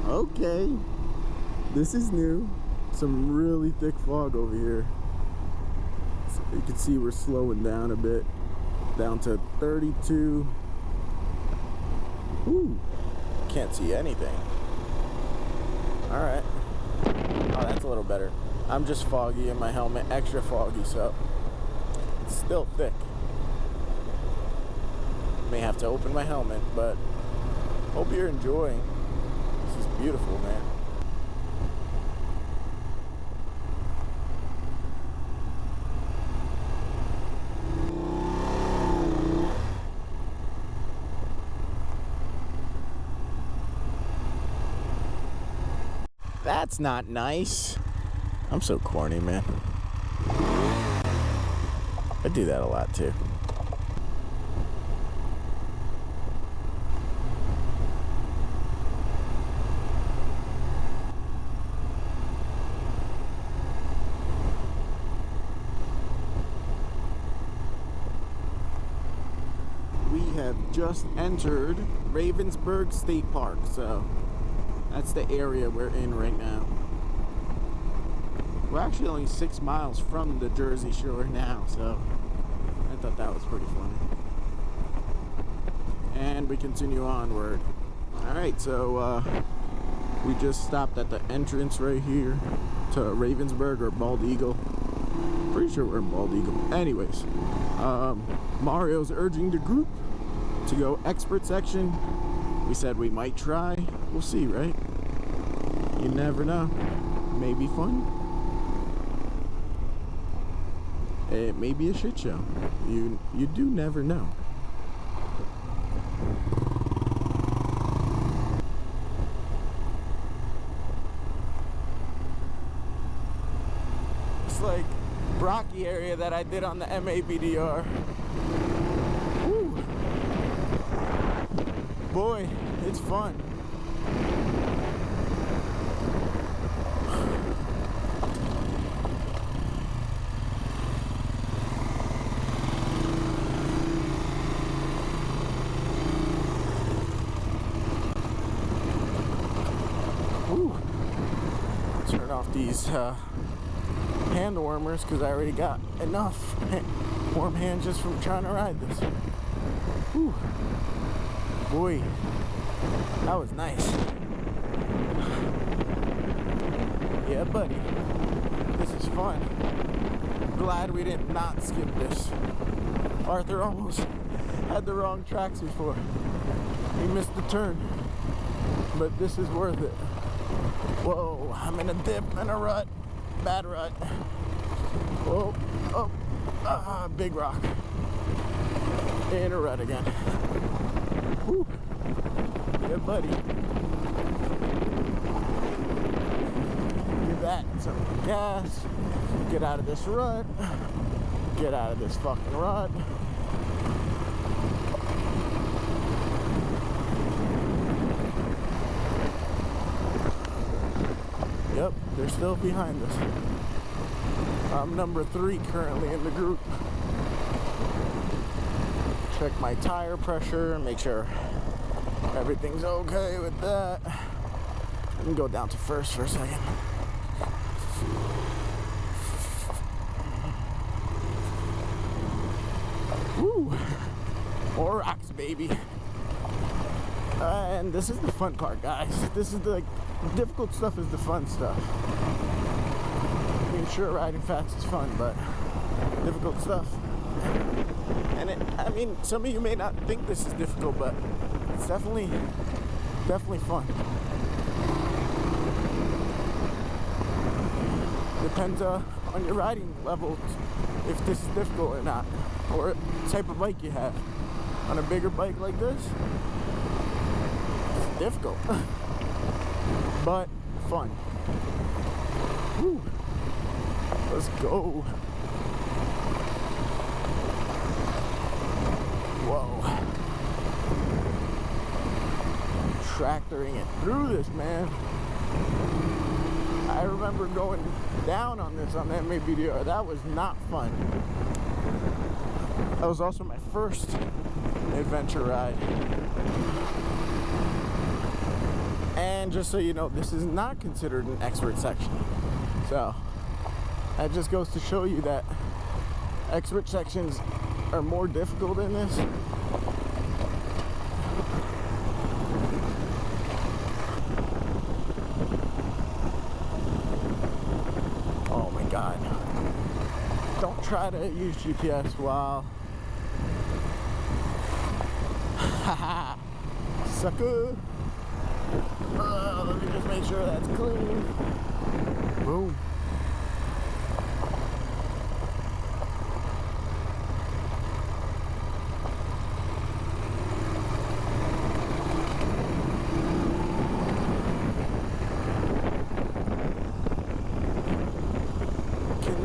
Okay, this is new. Some really thick fog over here. So you can see we're slowing down a bit, down to 32 Whew. Can't see anything. Alright. Oh, that's a little better. I'm just foggy in my helmet, extra foggy, so it's still thick. May have to open my helmet, but hope you're enjoying. This is beautiful, man. That's not nice. I'm so corny, man. I do that a lot too. We have just entered Ravensburg State Park, so that's the area we're in right now. We're actually only 6 miles from the Jersey Shore now, so I thought that was pretty funny. And we continue onward. Alright, so we just stopped at the entrance right here to Ravensburg or Bald Eagle. Pretty sure we're in Bald Eagle. Anyways, Mario's urging the group to go expert section. We said we might try. We'll see, right? You never know. Maybe fun. It may be a shit show. You do never know. It's like Rocky area that I did on the MA BDR. Woo. Boy, it's fun. Turn off these hand warmers because I already got enough warm hands just from trying to ride this. Whew. Boy, that was nice. Yeah, buddy, this is fun. Glad we did not skip this. Arthur almost had the wrong tracks before. He missed the turn, but this is worth it. Whoa, I'm in a dip and a rut. Bad rut. Whoa, oh, big rock. In a rut again. Whew. Yeah, buddy. Give that some gas. Get out of this rut. Get out of this fucking rut. Yep, they're still behind us. I'm number 3 currently in the group. Check my tire pressure, make sure everything's okay with that. Let me go down to first for a second. Woo! More rocks, baby. And this is the fun part, guys. This is the difficult stuff is the fun stuff. I mean, sure, riding fast is fun, but difficult stuff. And I mean, some of you may not think this is difficult, but it's definitely fun. Depends on your riding level if this is difficult or not, or what type of bike you have. On a bigger bike like this, it's difficult, but fun. Woo. Let's go. Whoa. Tractoring it through this, man. I remember going down on this on the MA BDR. That was not fun. That was also my first adventure ride. And just so you know, this is not considered an expert section. So that just goes to show you that expert sections are more difficult in this. try to use GPS while haha sucker. Let me just make sure that's clean. Boom.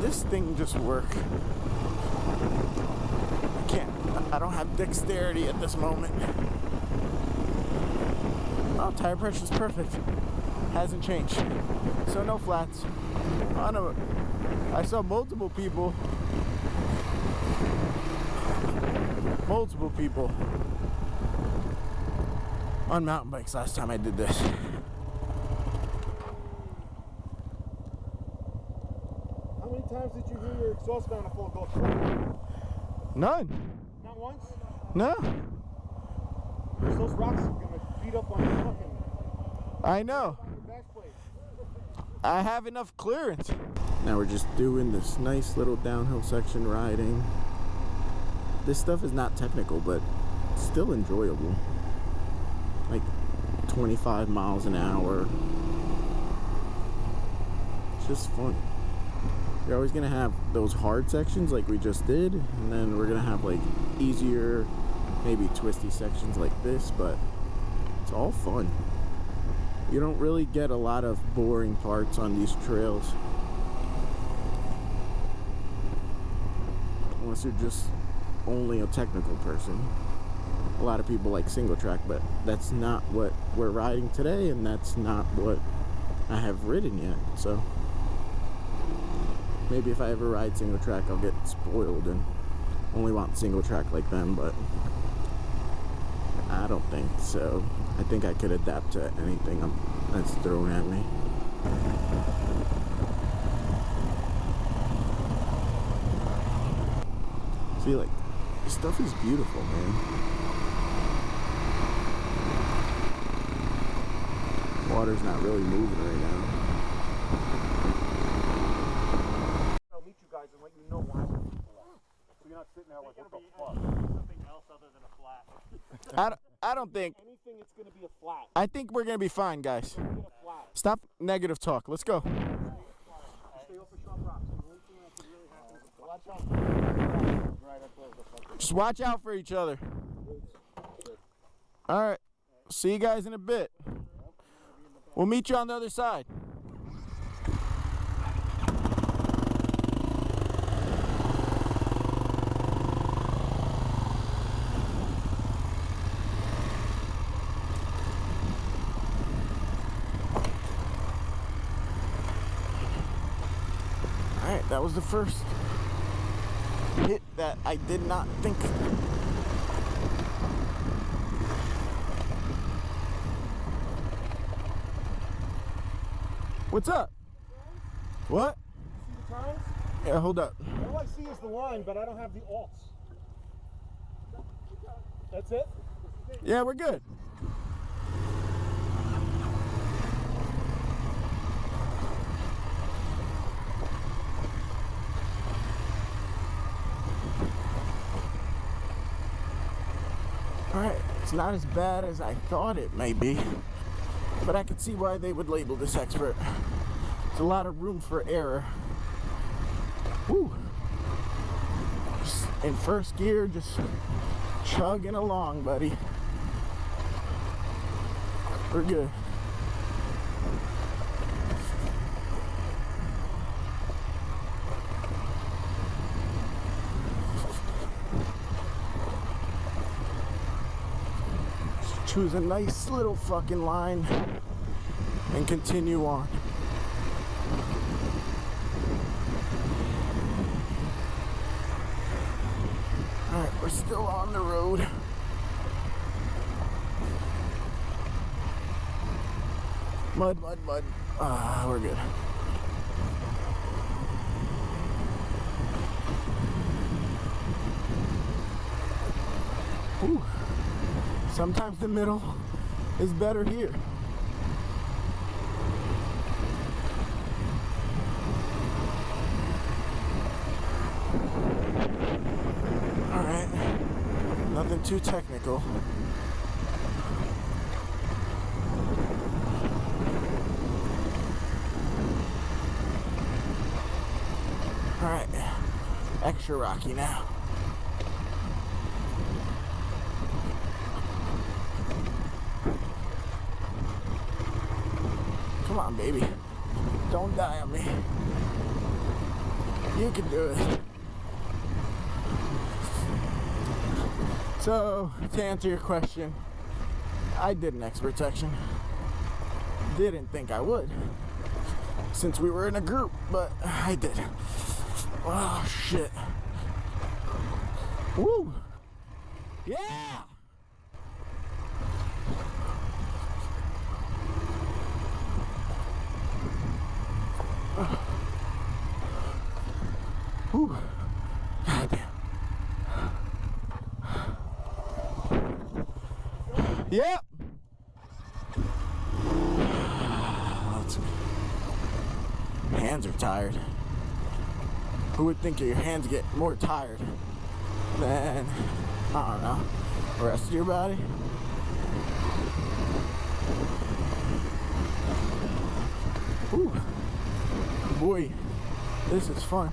This thing just work. I don't have dexterity at this moment. Oh, tire pressure is perfect. Hasn't changed. So no flats. I saw multiple people on mountain bikes last time I did this. Times did you hear your exhaust manifold go through? None. Not once? No. Because those rocks are going to beat up on your fucking... I know. I have enough clearance. Now we're just doing this nice little downhill section riding. This stuff is not technical, but still enjoyable. Like 25 miles an hour. It's just fun. You're always gonna have those hard sections like we just did, and then we're gonna have like easier, maybe twisty sections like this, but it's all fun. You don't really get a lot of boring parts on these trails unless you're just only a technical person. A lot of people like single track, but that's not what we're riding today, and that's not what I have ridden yet. So maybe if I ever ride single track, I'll get spoiled and only want single track like them, but I don't think so. I think I could adapt to anything that's thrown at me. See, like, this stuff is beautiful, man. Water's not really moving right now. And let you know why. So you're not sitting there like, what the fuck? Something else other than a flat. I don't think anything, it's going to be a flat. I think we're gonna be fine, guys. Stop negative talk. Let's go. Stay off the sharp rocks. The only thing that could really happen is a watch out. Right up close. Just watch out for each other. All right. See you guys in a bit. We'll meet you on the other side. Alright, that was the first hit that I did not think. What's up? What? See the times? Yeah, hold up. All I see is the line, but I don't have the alts. That's it? Yeah, we're good. Alright, it's not as bad as I thought it may be, but I could see why they would label this expert. There's a lot of room for error. Woo! Just in first gear, just chugging along, buddy. We're good. Choose a nice little fucking line and continue on. Alright, we're still on the road. Mud, mud, mud. Ah, we're good. Ooh. Sometimes the middle is better here. getting too technical. Alright, extra rocky now. Come on, baby. Don't die on me. You can do it. So, to answer your question, I did an expert section. Didn't think I would, since we were in a group, but I did. Oh, shit. Woo! Yeah! Whew. God damn. Yep. Hands are tired. Who would think your hands get more tired than, I don't know, the rest of your body? Whew. Boy, this is fun.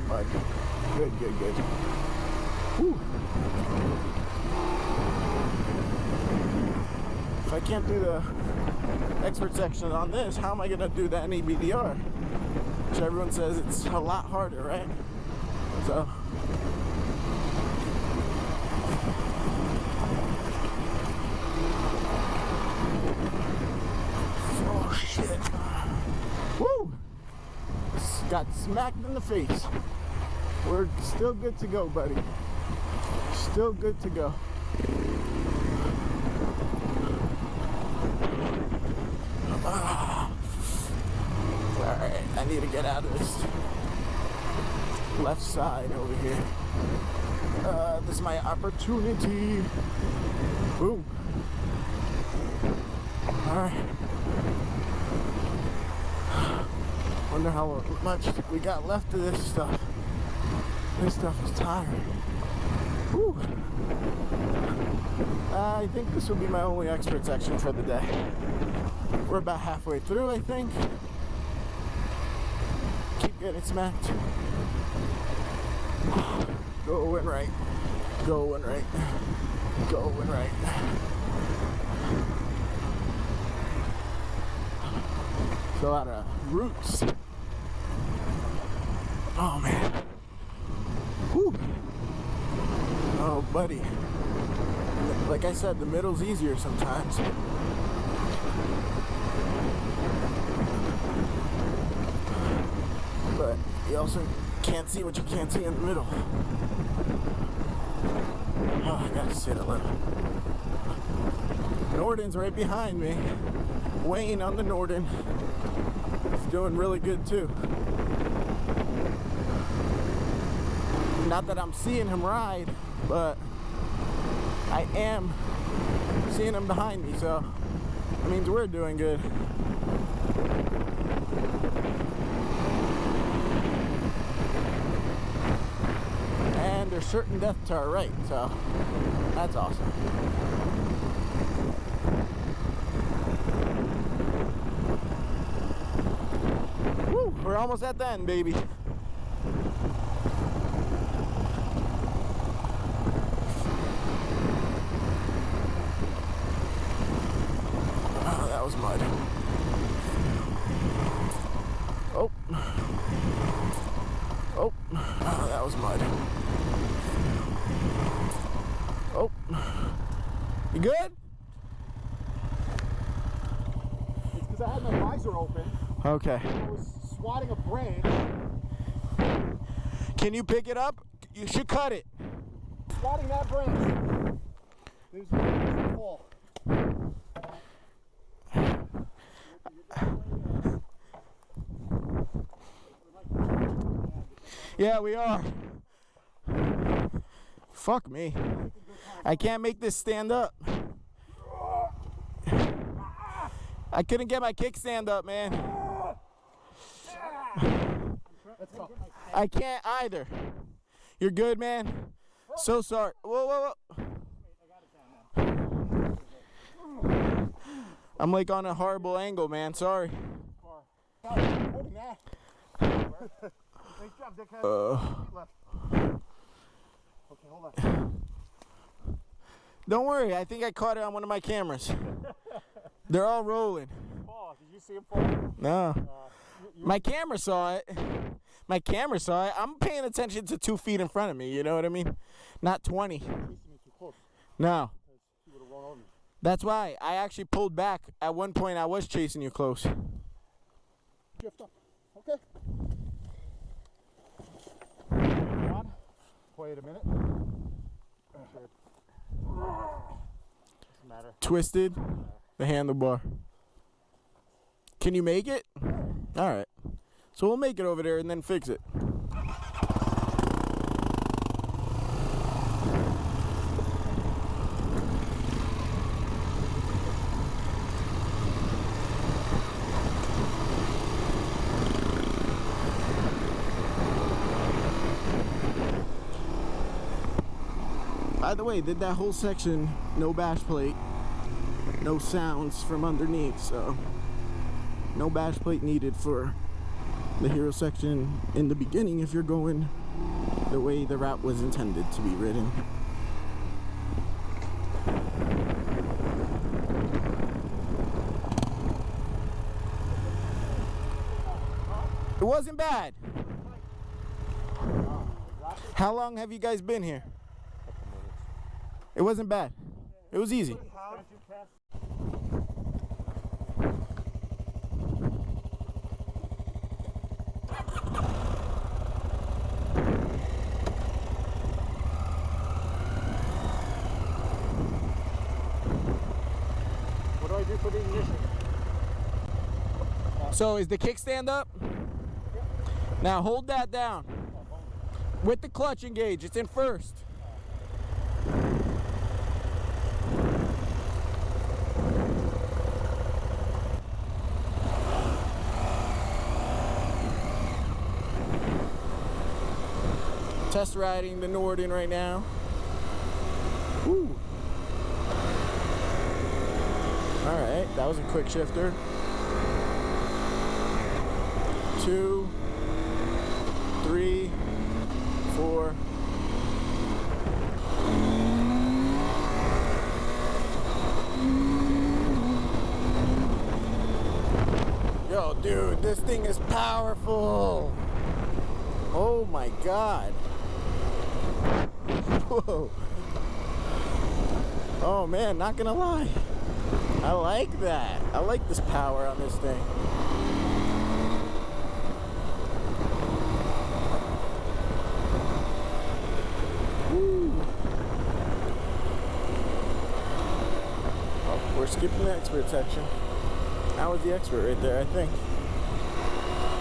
Mud. Good. Whew. If I can't do the expert section on this, how am I gonna do the NEBDR? Which everyone says it's a lot harder, right? So. Oh shit. Woo! Got smacked in the face. We're still good to go, buddy. Still good to go. Alright, I need to get out of this left side over here. This is my opportunity. Boom. Alright. Wonder how much we got left of this stuff. This stuff is tiring. Whew. I think this will be my only expert section for the day. We're about halfway through, I think. Keep getting smacked. Going right. Going right. Going right. So a lot of roots. Oh man. Whew. Oh buddy. Like I said, the middle's easier sometimes. But you also can't see what you can't see in the middle. Oh, I gotta sit a little. Norden's right behind me. Wayne on the Norden. He's doing really good too. Not that I'm seeing him ride, but I am seeing him behind me, so that means we're doing good. And there's certain death to our right, so that's awesome. Woo, we're almost at the end, baby. That was mud. Oh. Oh. Oh, that was mud. Oh. You good? It's because I had my visor open. Okay. I was swatting a branch. Can you pick it up? You should cut it. Swatting that branch. There's a fall. Yeah, we are. Fuck me. I can't make this stand up. I couldn't get my kickstand up, man. Let's go. I can't either. You're good, man. So sorry. Whoa, whoa, whoa. I'm like on a horrible angle, man. Sorry. Holding that. Nice job, dickhead. Left. Okay, hold on. Don't worry. I think I caught it on one of my cameras. They're all rolling. Paul, did you see him fall? No. My camera saw it. My camera saw it. I'm paying attention to 2 feet in front of me. You know what I mean? Not 20. Chasing me too close. No. He would have run over me. That's why I actually pulled back. At one point, I was chasing you close. Shift up. Okay. On. Wait a minute. Doesn't matter. Twisted the handlebar. Can you make it? All right. So we'll make it over there and then fix it. By the way, did that whole section, no bash plate, no sounds from underneath, so no bash plate needed for the hero section in the beginning if you're going the way the route was intended to be ridden. It wasn't bad. How long have you guys been here? It wasn't bad. It was easy. What do I do for the ignition? So is the kickstand up? Now hold that down. With the clutch engaged, it's in first. Test riding the Norden right now. Woo. All right, that was a quick shifter. 2, 3, 4. Yo, dude, this thing is powerful. Oh my God. Whoa. Oh man, not gonna lie. I like that. I like this power on this thing. Woo. Oh, we're skipping the expert section. That was the expert right there, I think.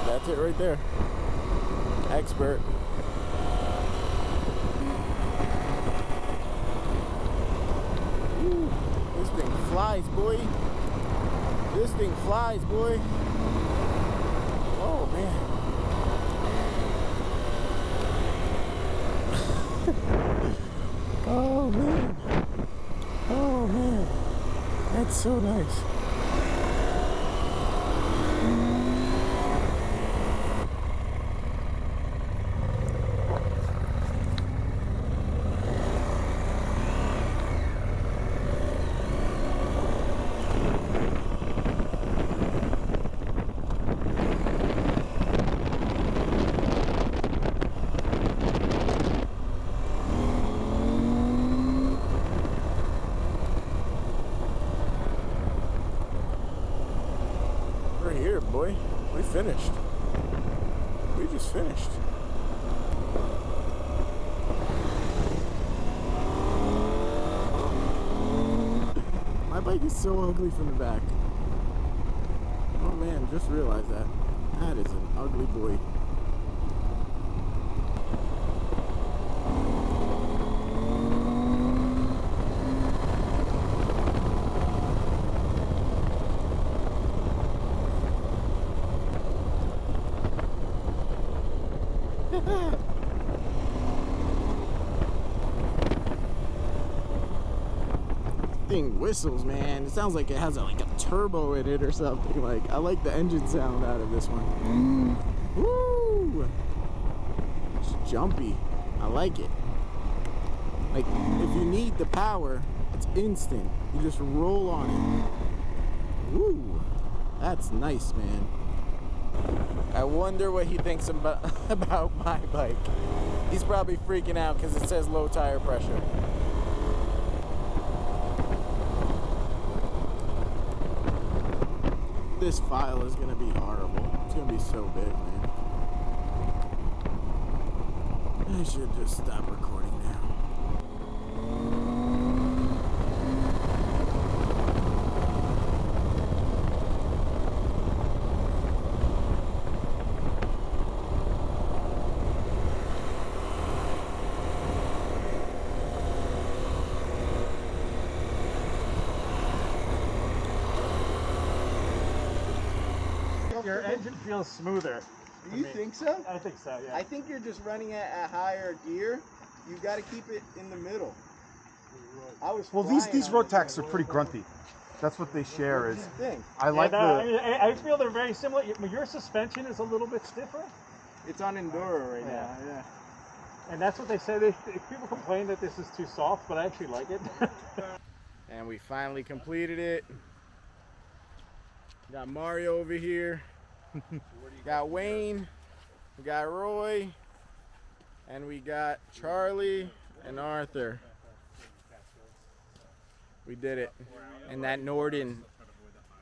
That's it right there. Expert. Woo. This thing flies, boy. This thing flies, boy. Oh, man. Oh, man. Oh, man. That's so nice. Boy, we finished. We just finished. My bike is so ugly from the back. Oh man, just realized that. That is an ugly boy. Thing whistles, man. It sounds like it has like a turbo in it or something. Like, I like the engine sound out of this one. Woo! It's jumpy. I like it. Like, if you need the power, it's instant. You just roll on it. Woo! That's nice, man. I wonder what he thinks about my bike. He's probably freaking out because it says low tire pressure. This file is gonna be horrible. It's gonna be so big, man. I should just stop recording now. Your engine feels smoother. Do you think so? I think so, yeah. I think you're just running it at higher gear. You got to keep it in the middle. Well, these road tacks are pretty grunty. That's what they share. Is I like I feel they're very similar. Your suspension is a little bit stiffer. It's on Enduro right now. Yeah. And that's what they say. People complain that this is too soft, but I actually like it. And we finally completed it. Got Mario over here. Got Wayne. We got Roy. And we got Charlie and Arthur. We did it. And that Norden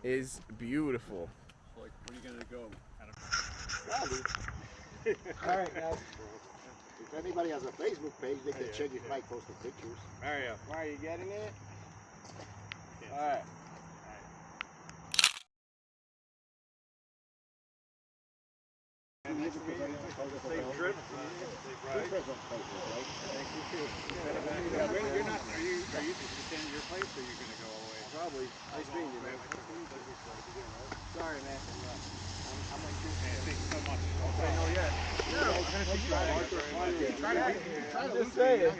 is beautiful. Like, where are you gonna go? All right, now, if anybody has a Facebook page, they can check if Mike posted pictures. Mario. Are you getting it? All right. Safe trip. Right. Safe right? You're not. Are you staying at your place, or are you gonna go all the way? Probably. Nice meeting you, man. Sorry, man. I'm like this. Thank you so much. Okay, no, yeah. Just saying.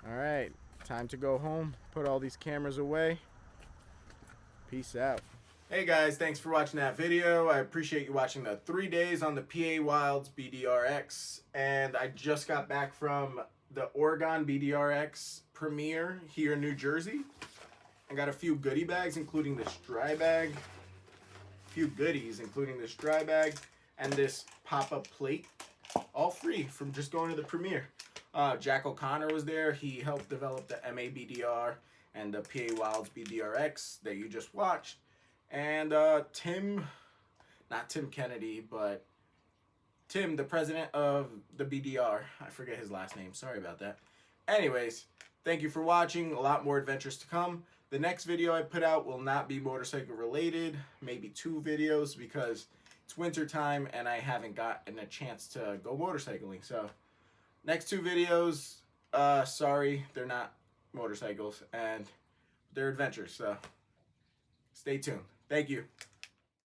All right, time to go home. Put all these cameras away. Peace out. Hey guys, thanks for watching that video. I appreciate you watching the 3 days on the PA Wilds BDR X. And I just got back from the Oregon BDR X premiere here in New Jersey. I got a few goodie bags, including this dry bag. A few goodies, including this dry bag and this pop-up plate. All free from just going to the premiere. Jack O'Connor was there. He helped develop the MA BDR and the PA Wilds BDR X that you just watched. And Tim, not Tim Kennedy, but Tim, the president of the BDR. I forget his last name. Sorry about that. Anyways, thank you for watching. A lot more adventures to come. The next video I put out will not be motorcycle related. Maybe 2 videos because it's winter time and I haven't gotten a chance to go motorcycling. So next 2 videos, sorry, they're not motorcycles and they're adventures. So stay tuned. Thank you.